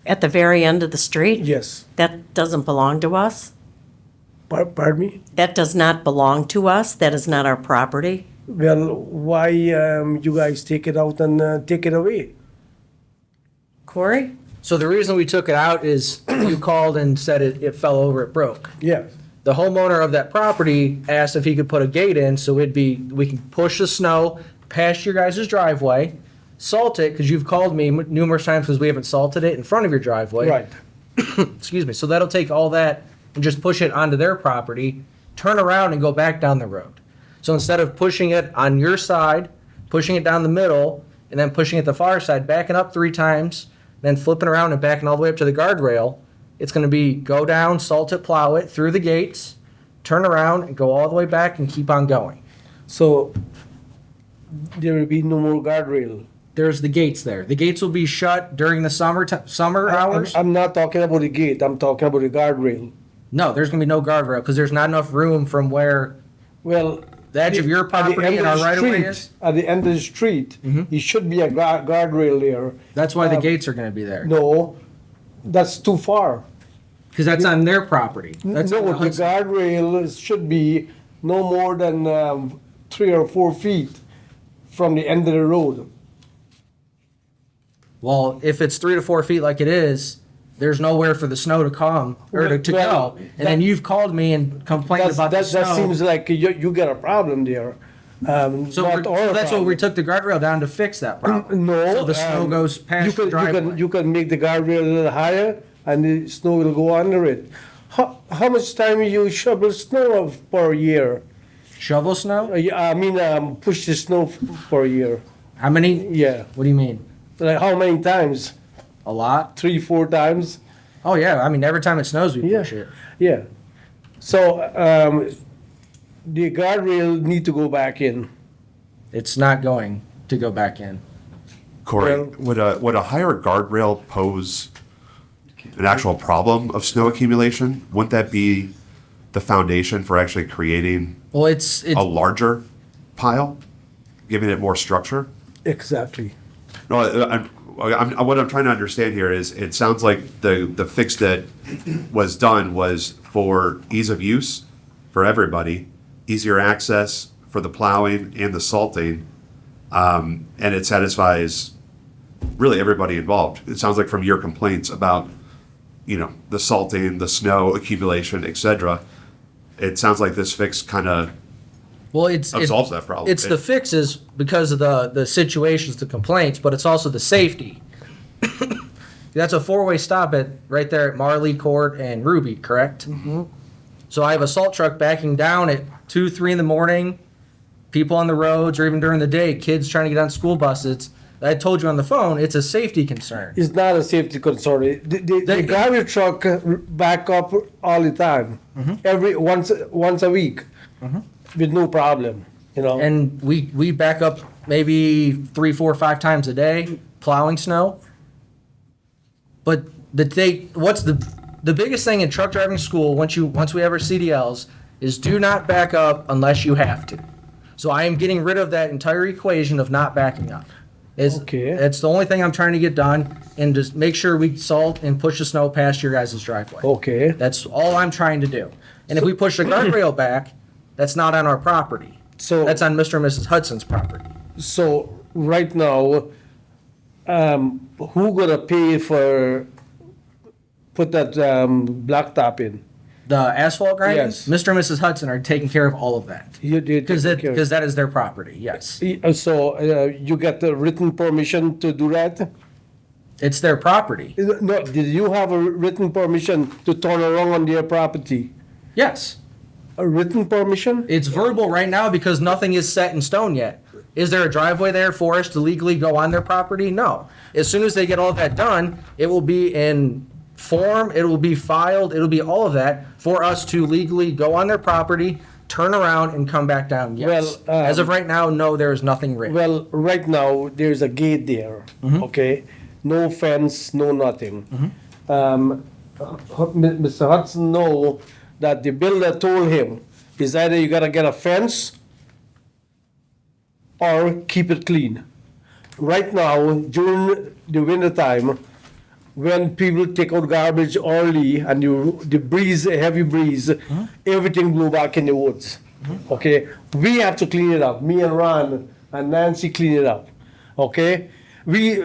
At the very end of the street? Yes. That doesn't belong to us? Pardon me? That does not belong to us? That is not our property? Well, why you guys take it out and take it away? Corey? So the reason we took it out is you called and said it fell over, it broke. Yeah. The homeowner of that property asked if he could put a gate in so we can push the snow past your guys' driveway, salt it, because you've called me numerous times because we haven't salted it in front of your driveway. Right. Excuse me. So that'll take all that and just push it onto their property, turn around and go back down the road. So instead of pushing it on your side, pushing it down the middle, and then pushing it the far side, backing up 3 times, then flipping around and backing all the way up to the guardrail, it's going to be go down, salt it, plow it, through the gates, turn around, and go all the way back and keep on going. So there will be no more guardrail. There's the gates there. The gates will be shut during the summer hours. I'm not talking about the gate. I'm talking about the guardrail. No, there's going to be no guardrail because there's not enough room from where Well, the edge of your property and our right of way is. At the end of the street, it should be a guardrail there. That's why the gates are going to be there. No, that's too far. Because that's on their property. That's No, on the the Hudson. guardrail should be no more than 3 or 4 feet from the end of the road. Well, if it's 3 to 4 feet like it is, there's nowhere for the snow to come or to Well, go. And then you've called me and complained about the That snow. seems like you got a problem there. So that's what we took the guardrail down to fix that problem. No. So the snow goes past you the can, driveway. you can make the guardrail a little higher and the snow will go under it. How much time you shovel snow per year? Shovel snow? I mean, push the snow per year. How many? Yeah. What do you mean? Like how many times? A lot? 3, 4 times? Oh, yeah. I mean, every time it snows, we push it. Yeah. So the guardrail need to go back in. It's not going to go back in. Corey, Well- would a higher guardrail pose an actual problem of snow accumulation? Wouldn't that be the foundation for actually creating Well, it's a larger pile, giving it more structure? Exactly. No, what I'm trying to understand here is it sounds like the fix that was done was for ease of use for everybody, easier access for the plowing and the salting, and it satisfies really everybody involved. It sounds like from your complaints about, the salting, the snow accumulation, etc. It sounds like this fix kind of Well, solves that problem. It's the fixes because of the situations, the complaints, but it's also the safety. That's a 4-way stop right there at Marley Court and Ruby, correct? Mm-hmm. So I have a salt truck backing down at 2, 3 in the morning, people on the roads, or even during the day, kids trying to get on school buses. I told you on the phone, it's a safety concern. It's not a safety concern. The garbage truck back up all the time, every once a week, with no problem. And we back up maybe 3, 4, 5 times a day plowing snow. But what's the biggest thing in truck driving school once we have our CDLs is do not back up unless you have to. So I am getting rid of that entire equation of not backing up. Okay. It's the only thing I'm trying to get done, and just make sure we salt and push the snow past your guys' driveway. Okay. That's all I'm trying to do. And if we push the guardrail back, that's not on our property. So That's on Mr. and Mrs. Hudson's property. So right now, who gonna pay for put that blacktop in? The asphalt grinding? Yes. Mr. and Mrs. Hudson are taking care of all of that. You did. Because take care. that is their property, yes. So you got the written permission to do that? It's their property. No, did you have a written permission to turn around on their property? Yes. A written permission? It's verbal right now because nothing is set in stone yet. Is there a driveway there for us to legally go on their property? No. As soon as they get all that done, it will be in form, it will be filed, it'll be all of that for us to legally go on their property, turn around and come back down. Yes. Well, As of right now, no, there is nothing written. Well, right now, there's a gate there, okay? No fence, no nothing. Mr. Hudson know that the builder told him, is either you gotta get a fence or keep it clean. Right now, during the winter time, when people take out garbage early and the breeze, a heavy breeze, everything blew back in the woods. Okay, we have to clean it up. Me and Ron and Nancy clean it up. Okay, we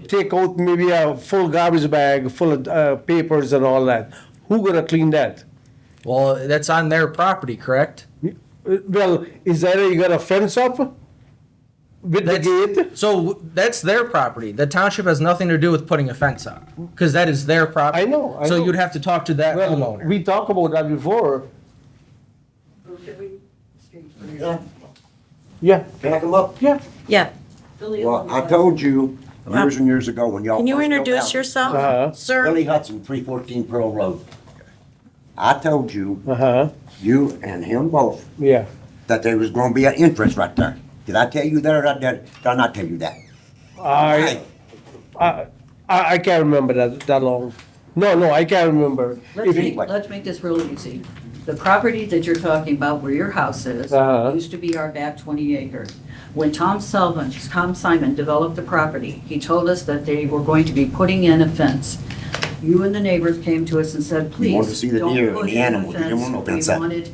take out maybe a full garbage bag full of papers and all that. Who gonna clean that? Well, that's on their property, correct? Well, is that you got a fence up with the gate? So that's their property. The township has nothing to do with putting a fence up, because that is their property. I know. So you'd have to talk to that Well, homeowner. we talked about that before. Yeah. Can I come up? Yeah. Yeah. Well, I told you years and years ago when y'all. Can you first built introduce houses. yourself, sir? Billy Hudson, 314 Pearl Road. I told you, Uh-huh. you and him both, Yeah. that there was gonna be an entrance right there. Did I tell you that or did I not tell you that? I can't remember that long. No, I can't remember. Let's make this real easy. The property that you're talking about where your house is, Uh-huh. used to be our back 20 acres. When Tom Simon developed the property, he told us that they were going to be putting in a fence. You and the neighbors came to us and said, please, wanted to see the don't deer and put the in a animals. You didn't want no fence We up. wanted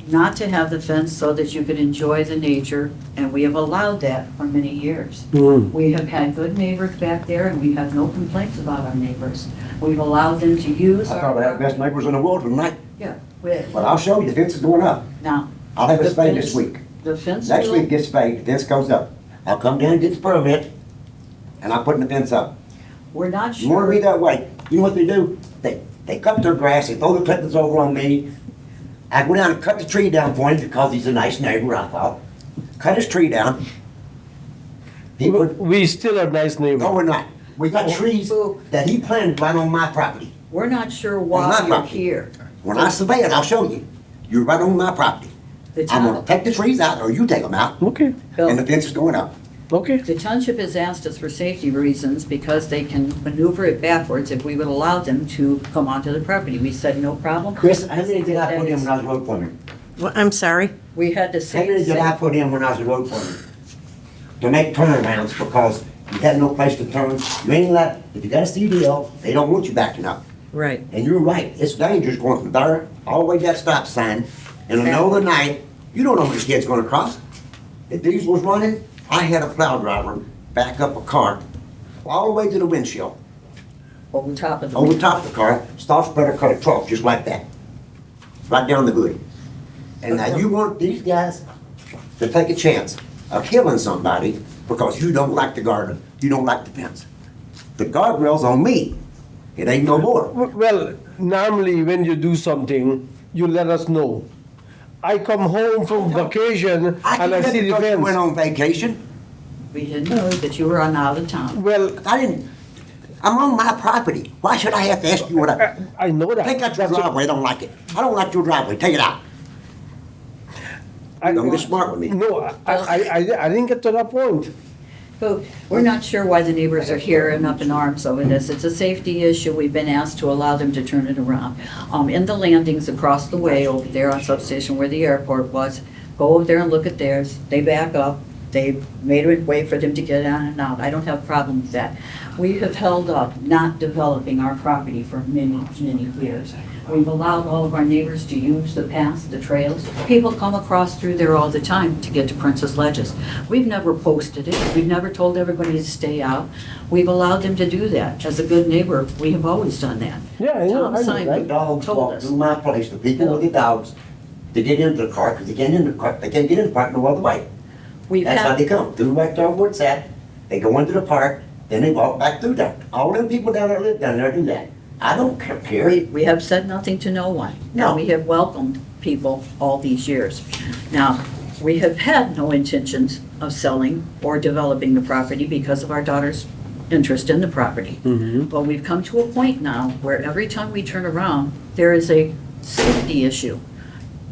not to have the fence so that you could enjoy the nature, and we have allowed that for many years. We have had good neighbors back there, and we have no complaints about our neighbors. We've allowed them to use I thought I had the best neighbors in the world tonight, Yeah, with, but I'll show you, the fence is going up. now. I'll have it the spayed fence- this week. The fence Next will- week gets spayed, the fence goes up. I'll come down and get the permit, and I'm putting the fence up. We're not You wanna be sure, that way, you know what they do? They cut their grass, they throw the clippings over on me. I go down and cut the tree down for him because he's a nice neighbor, I thought. Cut his tree down. He put, We still are nice neighbors. no, we're not. We got trees that he planted right on my property. we're not sure my why you're property. here. When I survey it, I'll show you. You're right on my property. The I'm gonna town, take the trees out, or you take them out, Okay, and the fence is going up. okay. the township has asked us for safety reasons because they can maneuver it backwards if we would allow them to come onto the property. We said, no problem. Chris, how many did I put in when I was road foreman? Well, I'm sorry. We had the How many same, did I put in when I was a road foreman? To make turnarounds because you had no place to turn. You ain't let, if you got a CDL, they don't want you backing up. Right. And you're right, it's dangerous going from there all the way to that stop sign in the middle of the night. You don't know when this kid's gonna cross. If these was running, I had a plow driver back up a cart all the way to the windshield, over top of the. over top of the car, stop spreader cut it off just like that, right down the hood. And now you want these guys to take a chance of killing somebody because you don't like the garden, you don't like the fence. The guardrail's on me, it ain't no more. Well, normally when you do something, you let us know. I come home from vacation and I see the You went fence. on vacation. We didn't know that you were on out of town. Well, I'm on my property. Why should I have to ask you what I know that. Take out your driveway, I don't like it. I don't like your driveway, take it out. Don't get smart with me. No, I didn't get to that point. So we're not sure why the neighbors are here and up in arms over this. It's a safety issue. We've been asked to allow them to turn it around. In the landings across the way over there on substation where the airport was, go over there and look at theirs. They back up. They made a way for them to get on and out. I don't have a problem with that. We have held up not developing our property for many, many years. We've allowed all of our neighbors to use the paths, the trails. People come across through there all the time to get to Princess Ledges. We've never posted it. We've never told everybody to stay out. We've allowed them to do that. As a good neighbor, we have always done that. Yeah, I know, Tom I know, Simon right? Dogs told walk us. through my place, the people with the dogs, they get into the car, because they can't in the car, they can't get in the park no other way. We've That's how had, they come, through back there where it's at, they go into the park, then they walk back through there. All them people down there live down there do that. I don't care. we have said nothing to no one. No. And we have welcomed people all these years. Now, we have had no intentions of selling or developing the property because of our daughter's interest in the property. But we've come to a point now where every time we turn around, there is a safety issue.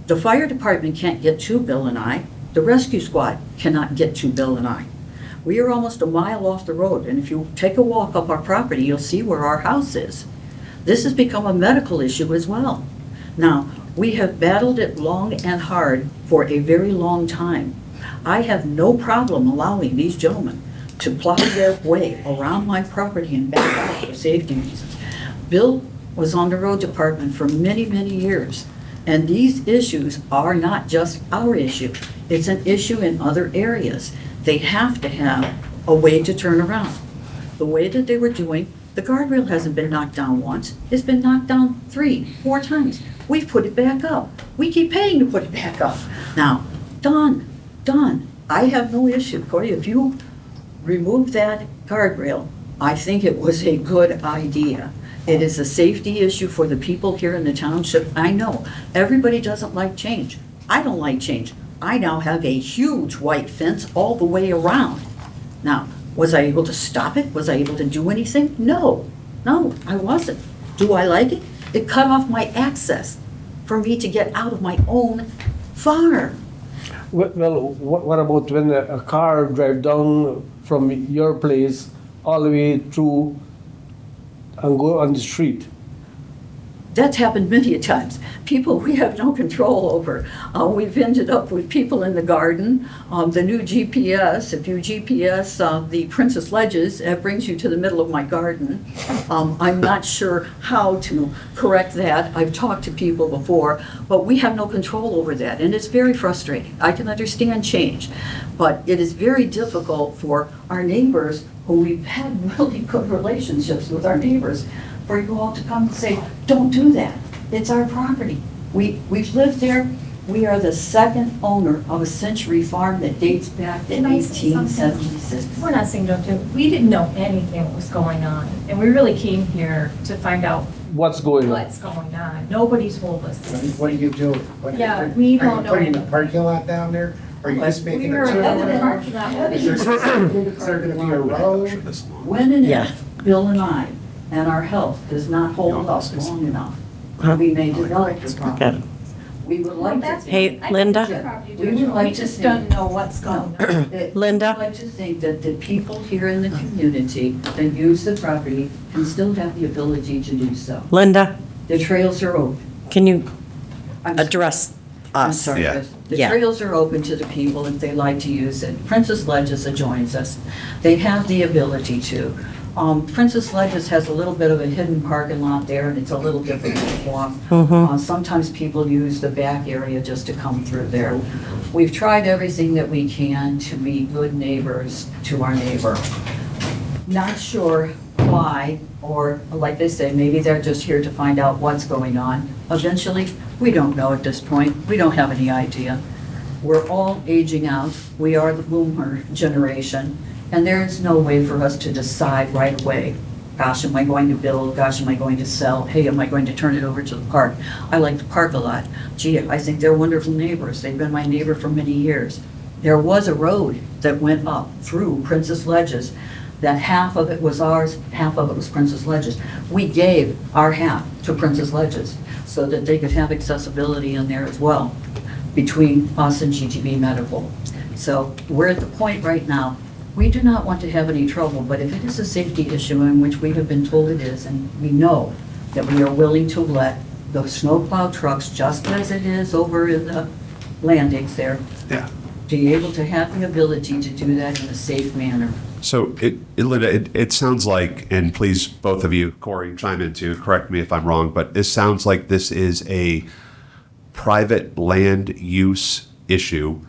The fire department can't get to Bill and I. The rescue squad cannot get to Bill and I. We are almost a mile off the road, and if you take a walk up our property, you'll see where our house is. This has become a medical issue as well. Now, we have battled it long and hard for a very long time. I have no problem allowing these gentlemen to plow their way around my property and back out for safety reasons. Bill was on the road department for many, many years, and these issues are not just our issue. It's an issue in other areas. They have to have a way to turn around. The way that they were doing, the guardrail hasn't been knocked down once. It's been knocked down 3, 4 times. We've put it back up. We keep paying to put it back up. Now, done. I have no issue. Corey, if you remove that guardrail, I think it was a good idea. It is a safety issue for the people here in the township. I know, everybody doesn't like change. I don't like change. I now have a huge white fence all the way around. Now, was I able to stop it? Was I able to do anything? No, I wasn't. Do I like it? It cut off my access for me to get out of my own farm. Well, what about when a car drive down from your place all the way through and go on the street? That's happened many a times. People we have no control over. We've ended up with people in the garden. The new GPS, if you GPS the Princess Ledges, it brings you to the middle of my garden. I'm not sure how to correct that. I've talked to people before, but we have no control over that, and it's very frustrating. I can understand change, but it is very difficult for our neighbors, who we've had really good relationships with our neighbors, for you all to come and say, don't do that. It's our property. We've lived there. We are the second owner of a century farm that dates back to Can I say something? 1876. We're not saying don't do it. We didn't know anything what was going on. And we really came here to find out What's going on? what's going on. Nobody told us. What are you doing? Yeah, we don't know Are you putting a anything. parking lot down there? Or are you just making We a were headed in turn? parking lot. Is there gonna be a road? When and Yeah. if Bill and I and our health does not hold us long enough, we may develop the Got it. problem. We would like to. Hey, Linda? We would like We to just think- don't know what's going on. Linda? I'd like to think that the people here in the community that use the property can still have the ability to do so. Linda, The trails are open. can you I'm- address I'm us? sorry, Yeah. Chris. The Yeah. trails are open to the people if they like to use it. Princess Ledges adjoins us. They have the ability to. Princess Ledges has a little bit of a hidden parking lot there, and it's a little difficult to walk. Sometimes people use the back area just to come through there. We've tried everything that we can to be good neighbors to our neighbor. Not sure why, or like they say, maybe they're just here to find out what's going on. Eventually, we don't know at this point. We don't have any idea. We're all aging out. We are the boomer generation, and there is no way for us to decide right away. Gosh, am I going to build? Gosh, am I going to sell? Hey, am I going to turn it over to the park? I like the park a lot. Gee, I think they're wonderful neighbors. They've been my neighbor for many years. There was a road that went up through Princess Ledges, that half of it was ours, half of it was Princess Ledges. We gave our half to Princess Ledges so that they could have accessibility in there as well, between us and GTV Medical. So we're at the point right now, we do not want to have any trouble, but if it is a safety issue in which we have been told it is, and we know that we are willing to let the snowplow trucks, just as it is over in the landings there, Yeah. be able to have the ability to do that in a safe manner. So Linda, it sounds like, and please, both of you, Corey, chime in too, correct me if I'm wrong, but this sounds like this is a private land use issue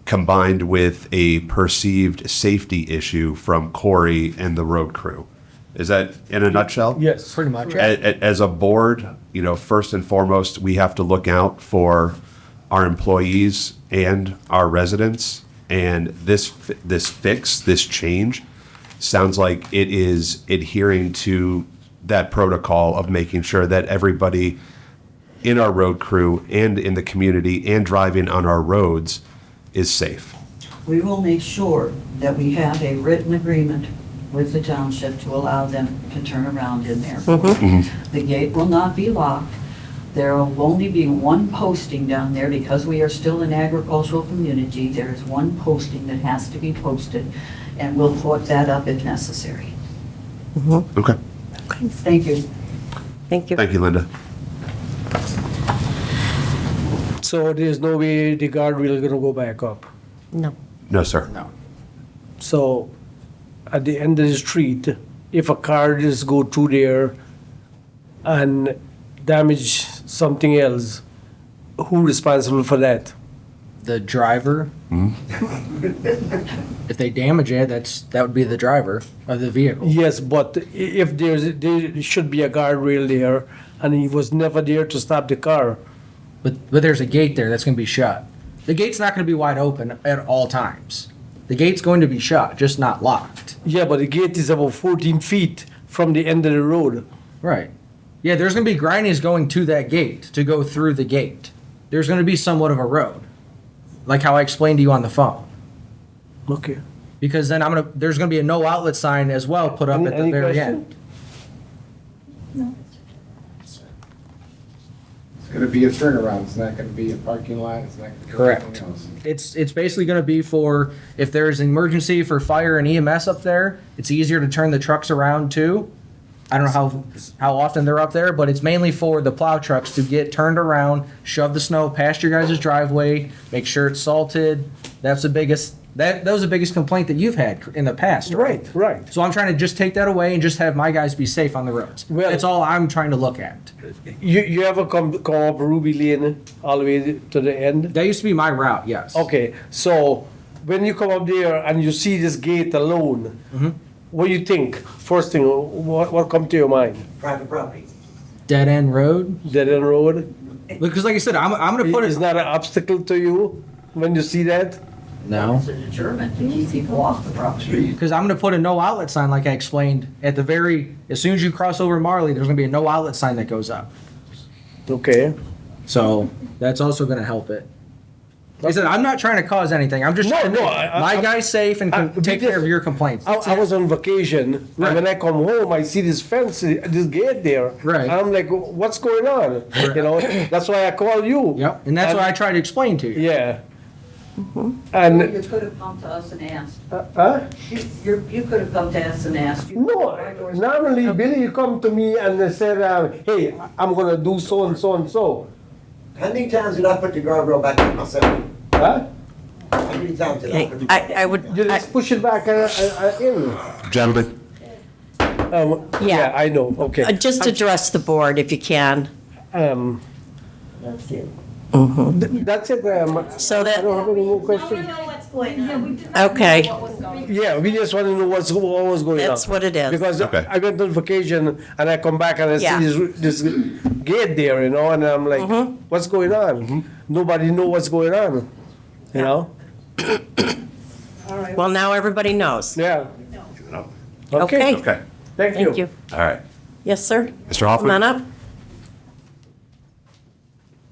combined with a perceived safety issue from Corey and the road crew. Is that in a nutshell? Yes. Pretty much. As a board, first and foremost, we have to look out for our employees and our residents. And this change, sounds like it is adhering to that protocol of making sure that everybody in our road crew and in the community and driving on our roads is safe. We will make sure that we have a written agreement with the township to allow them to turn around in there. The gate will not be locked. There will only be one posting down there because we are still an agricultural community. There is one posting that has to be posted, and we'll put that up if necessary. Okay. Thank you. Thank you. Thank you, Linda. So there's no way the guardrail gonna go back up. No. No, sir. So at the end of the street, if a car just go through there and damage something else, who responsible for that? The driver. If they damage it, that would be the driver of the vehicle. Yes, but if there should be a guardrail there and he was never there to stop the car. But there's a gate there that's going to be shut. The gate's not going to be wide open at all times. The gate's going to be shut, just not locked. Yeah, but the gate is about 14 feet from the end of the road. Right. Yeah, there's going to be grindings going to that gate, to go through the gate. There's going to be somewhat of a road, like how I explained to you on the phone. Okay. Because then there's going to be a no outlet sign as well put up at the very question? end. It's gonna be a turnaround, it's not gonna be a parking lot, it's not gonna be Correct. anything else. It's basically going to be for, if there's an emergency for fire and EMS up there, it's easier to turn the trucks around too. I don't know how often they're up there, but it's mainly for the plow trucks to get turned around, shove the snow past your guys' driveway, make sure it's salted. That's the biggest, that was the biggest complaint that you've had in the past, right? Right. So I'm trying to just take that away and just have my guys be safe on the roads. Well- That's all I'm trying to look at. You ever come up Ruby Lane all the way to the end? That used to be my route, yes. Okay, so when you come up there and you see this gate alone, what do you think? First thing, what come to your mind? Private property. Dead end road? Dead end road? Because like I said, I'm going to put Is it. not an obstacle to you when you see that? No. It's a deterrent to keep people off the property. Because I'm going to put a no outlet sign, like I explained, at the as soon as you cross over Marley, there's going to be a no outlet sign that goes up. Okay. So that's also going to help it. Like I said, I'm not trying to cause anything. I'm just No, trying to no, make my guys safe and take care of your complaints. I was on vacation, and when I come home, I see this fence, this gate there. Right. And I'm like, what's going on? You know, that's why I call you. Yep. And that's what I try to explain to you. Yeah. You And, could have come to us and asked. huh? You could have come to us and asked. No, normally Billy come to me and they said, hey, I'm gonna do so and so and so. How many times did I put the guardrail back in myself? Huh? How many times did I Okay, put the I would, You just push it back in. Gentlemen, Yeah, I know, okay. just address the board if you can. That's it, So I that, don't have any more questions. okay, Yeah, we just want to know what was going on. that's what it is. Because Okay. I went on vacation and I come back and I Yeah. see this gate there, you know, and I'm like, what's going on? Nobody know what's going on, you know? Well, now everybody knows. Yeah. Okay. okay, Thank you. Thank you. all right. Yes, sir? Mr. Hoffman? Come on up.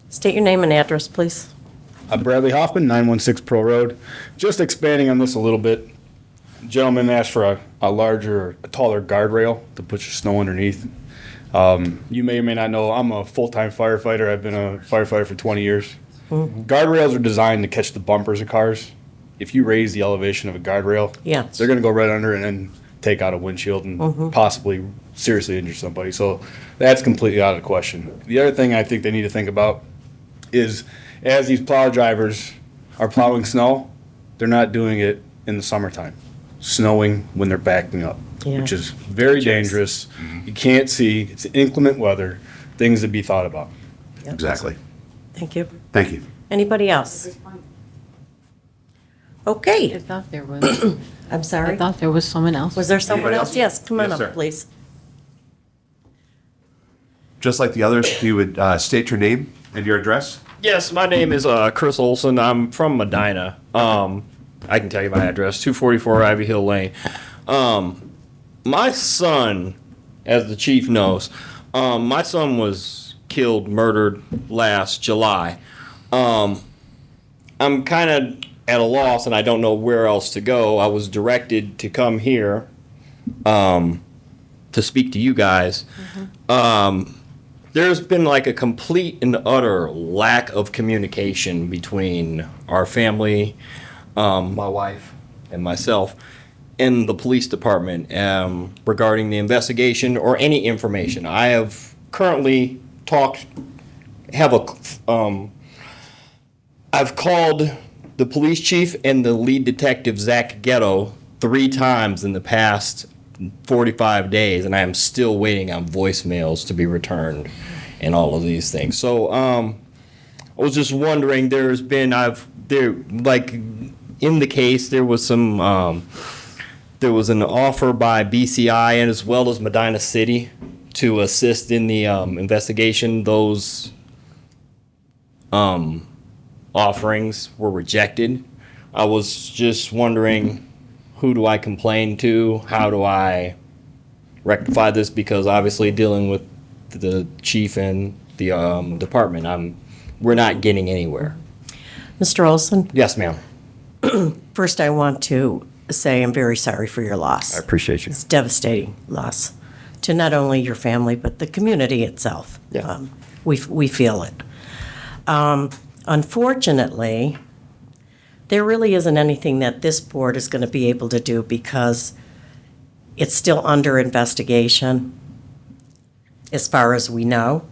State your name and address, please. Bradley Hoffman, 916 Pro Road. Just expanding on this a little bit. Gentleman asked for a taller guardrail to put your snow underneath. You may or may not know, I'm a full-time firefighter. I've been a firefighter for 20 years. Guardrails are designed to catch the bumpers of cars. If you raise the elevation of a guardrail, Yes. they're going to go right under and then take out a windshield and possibly seriously injure somebody. So that's completely out of the question. The other thing I think they need to think about is as these plow drivers are plowing snow, they're not doing it in the summertime. snowing when they're backing up, Yeah. which is very dangerous. You can't see, it's inclement weather, things to be thought about. Yep. Exactly. Thank you. Thank you. Anybody else? Okay. I thought there was, I'm sorry. I thought there was someone else. Was there someone Anybody else? else? Yes, come on Yes, up, sir. please. Just like the others, if you would state your name and your address. Yes, my name is Chris Olson. I'm from Medina. I can tell you my address, 244 Ivy Hill Lane. My son, as the chief knows, my son was killed, murdered last July. I'm kind of at a loss, and I don't know where else to go. I was directed to come here to speak to you guys. There's been like a complete and utter lack of communication between our family, my wife, and myself, and the police department regarding the investigation or any information. I have currently I've called the police chief and the lead detective, Zach Ghetto, 3 times in the past 45 days, and I am still waiting on voicemails to be returned and all of these things. So I was just wondering, in the case, there was some, there was an offer by BCI and as well as Medina City to assist in the investigation. Those offerings were rejected. I was just wondering, who do I complain to? How do I rectify this? Because obviously dealing with the chief and the department, we're not getting anywhere. Mr. Olson? Yes, ma'am. First, I want to say I'm very sorry for your loss. I appreciate you. It's a devastating loss to not only your family, but the community itself. Yeah. We feel it. Unfortunately, there really isn't anything that this board is going to be able to do because it's still under investigation, as far as we know.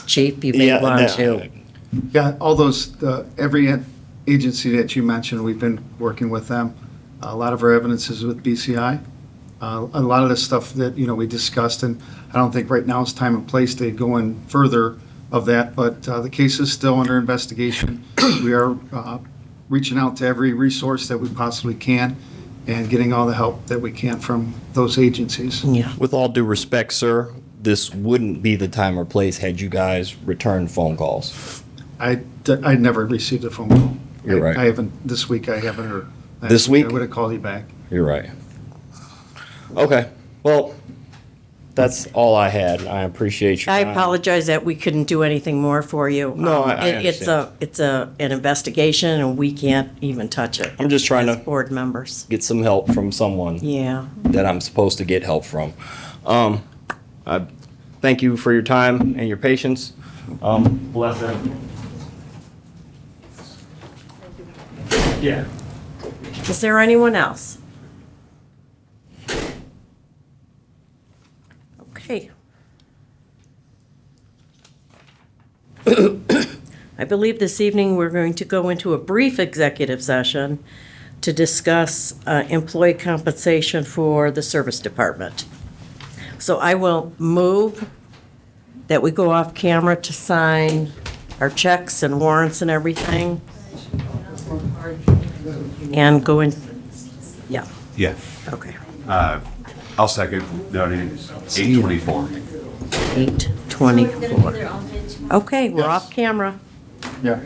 Chief, you may want to. Yeah, all those, every agency that you mentioned, we've been working with them. A lot of our evidence is with BCI. A lot of the stuff that, we discussed, and I don't think right now is time and place to go in further of that, but the case is still under investigation. We are reaching out to every resource that we possibly can and getting all the help that we can from those agencies. Yeah. With all due respect, sir, this wouldn't be the time or place had you guys returned phone calls. I never received a phone call. You're right. I haven't, this week I haven't, or. This week? I would have called you back. You're right. Okay, well, that's all I had. I appreciate your I time. apologize that we couldn't do anything more for you. No, I It's an investigation, and we can't even touch it. I'm just trying as to board members. get some help from someone Yeah. that I'm supposed to get help from. I thank you for your time and your patience. Bless them. Yeah. Is there anyone else? Okay. I believe this evening we're going to go into a brief executive session to discuss employee compensation for the service department. So I will move that we go off camera to sign our checks and warrants and everything. And go in, yeah, Yeah. okay. I'll second, noting 8:24. 8:24. Okay, we're off camera. Yeah.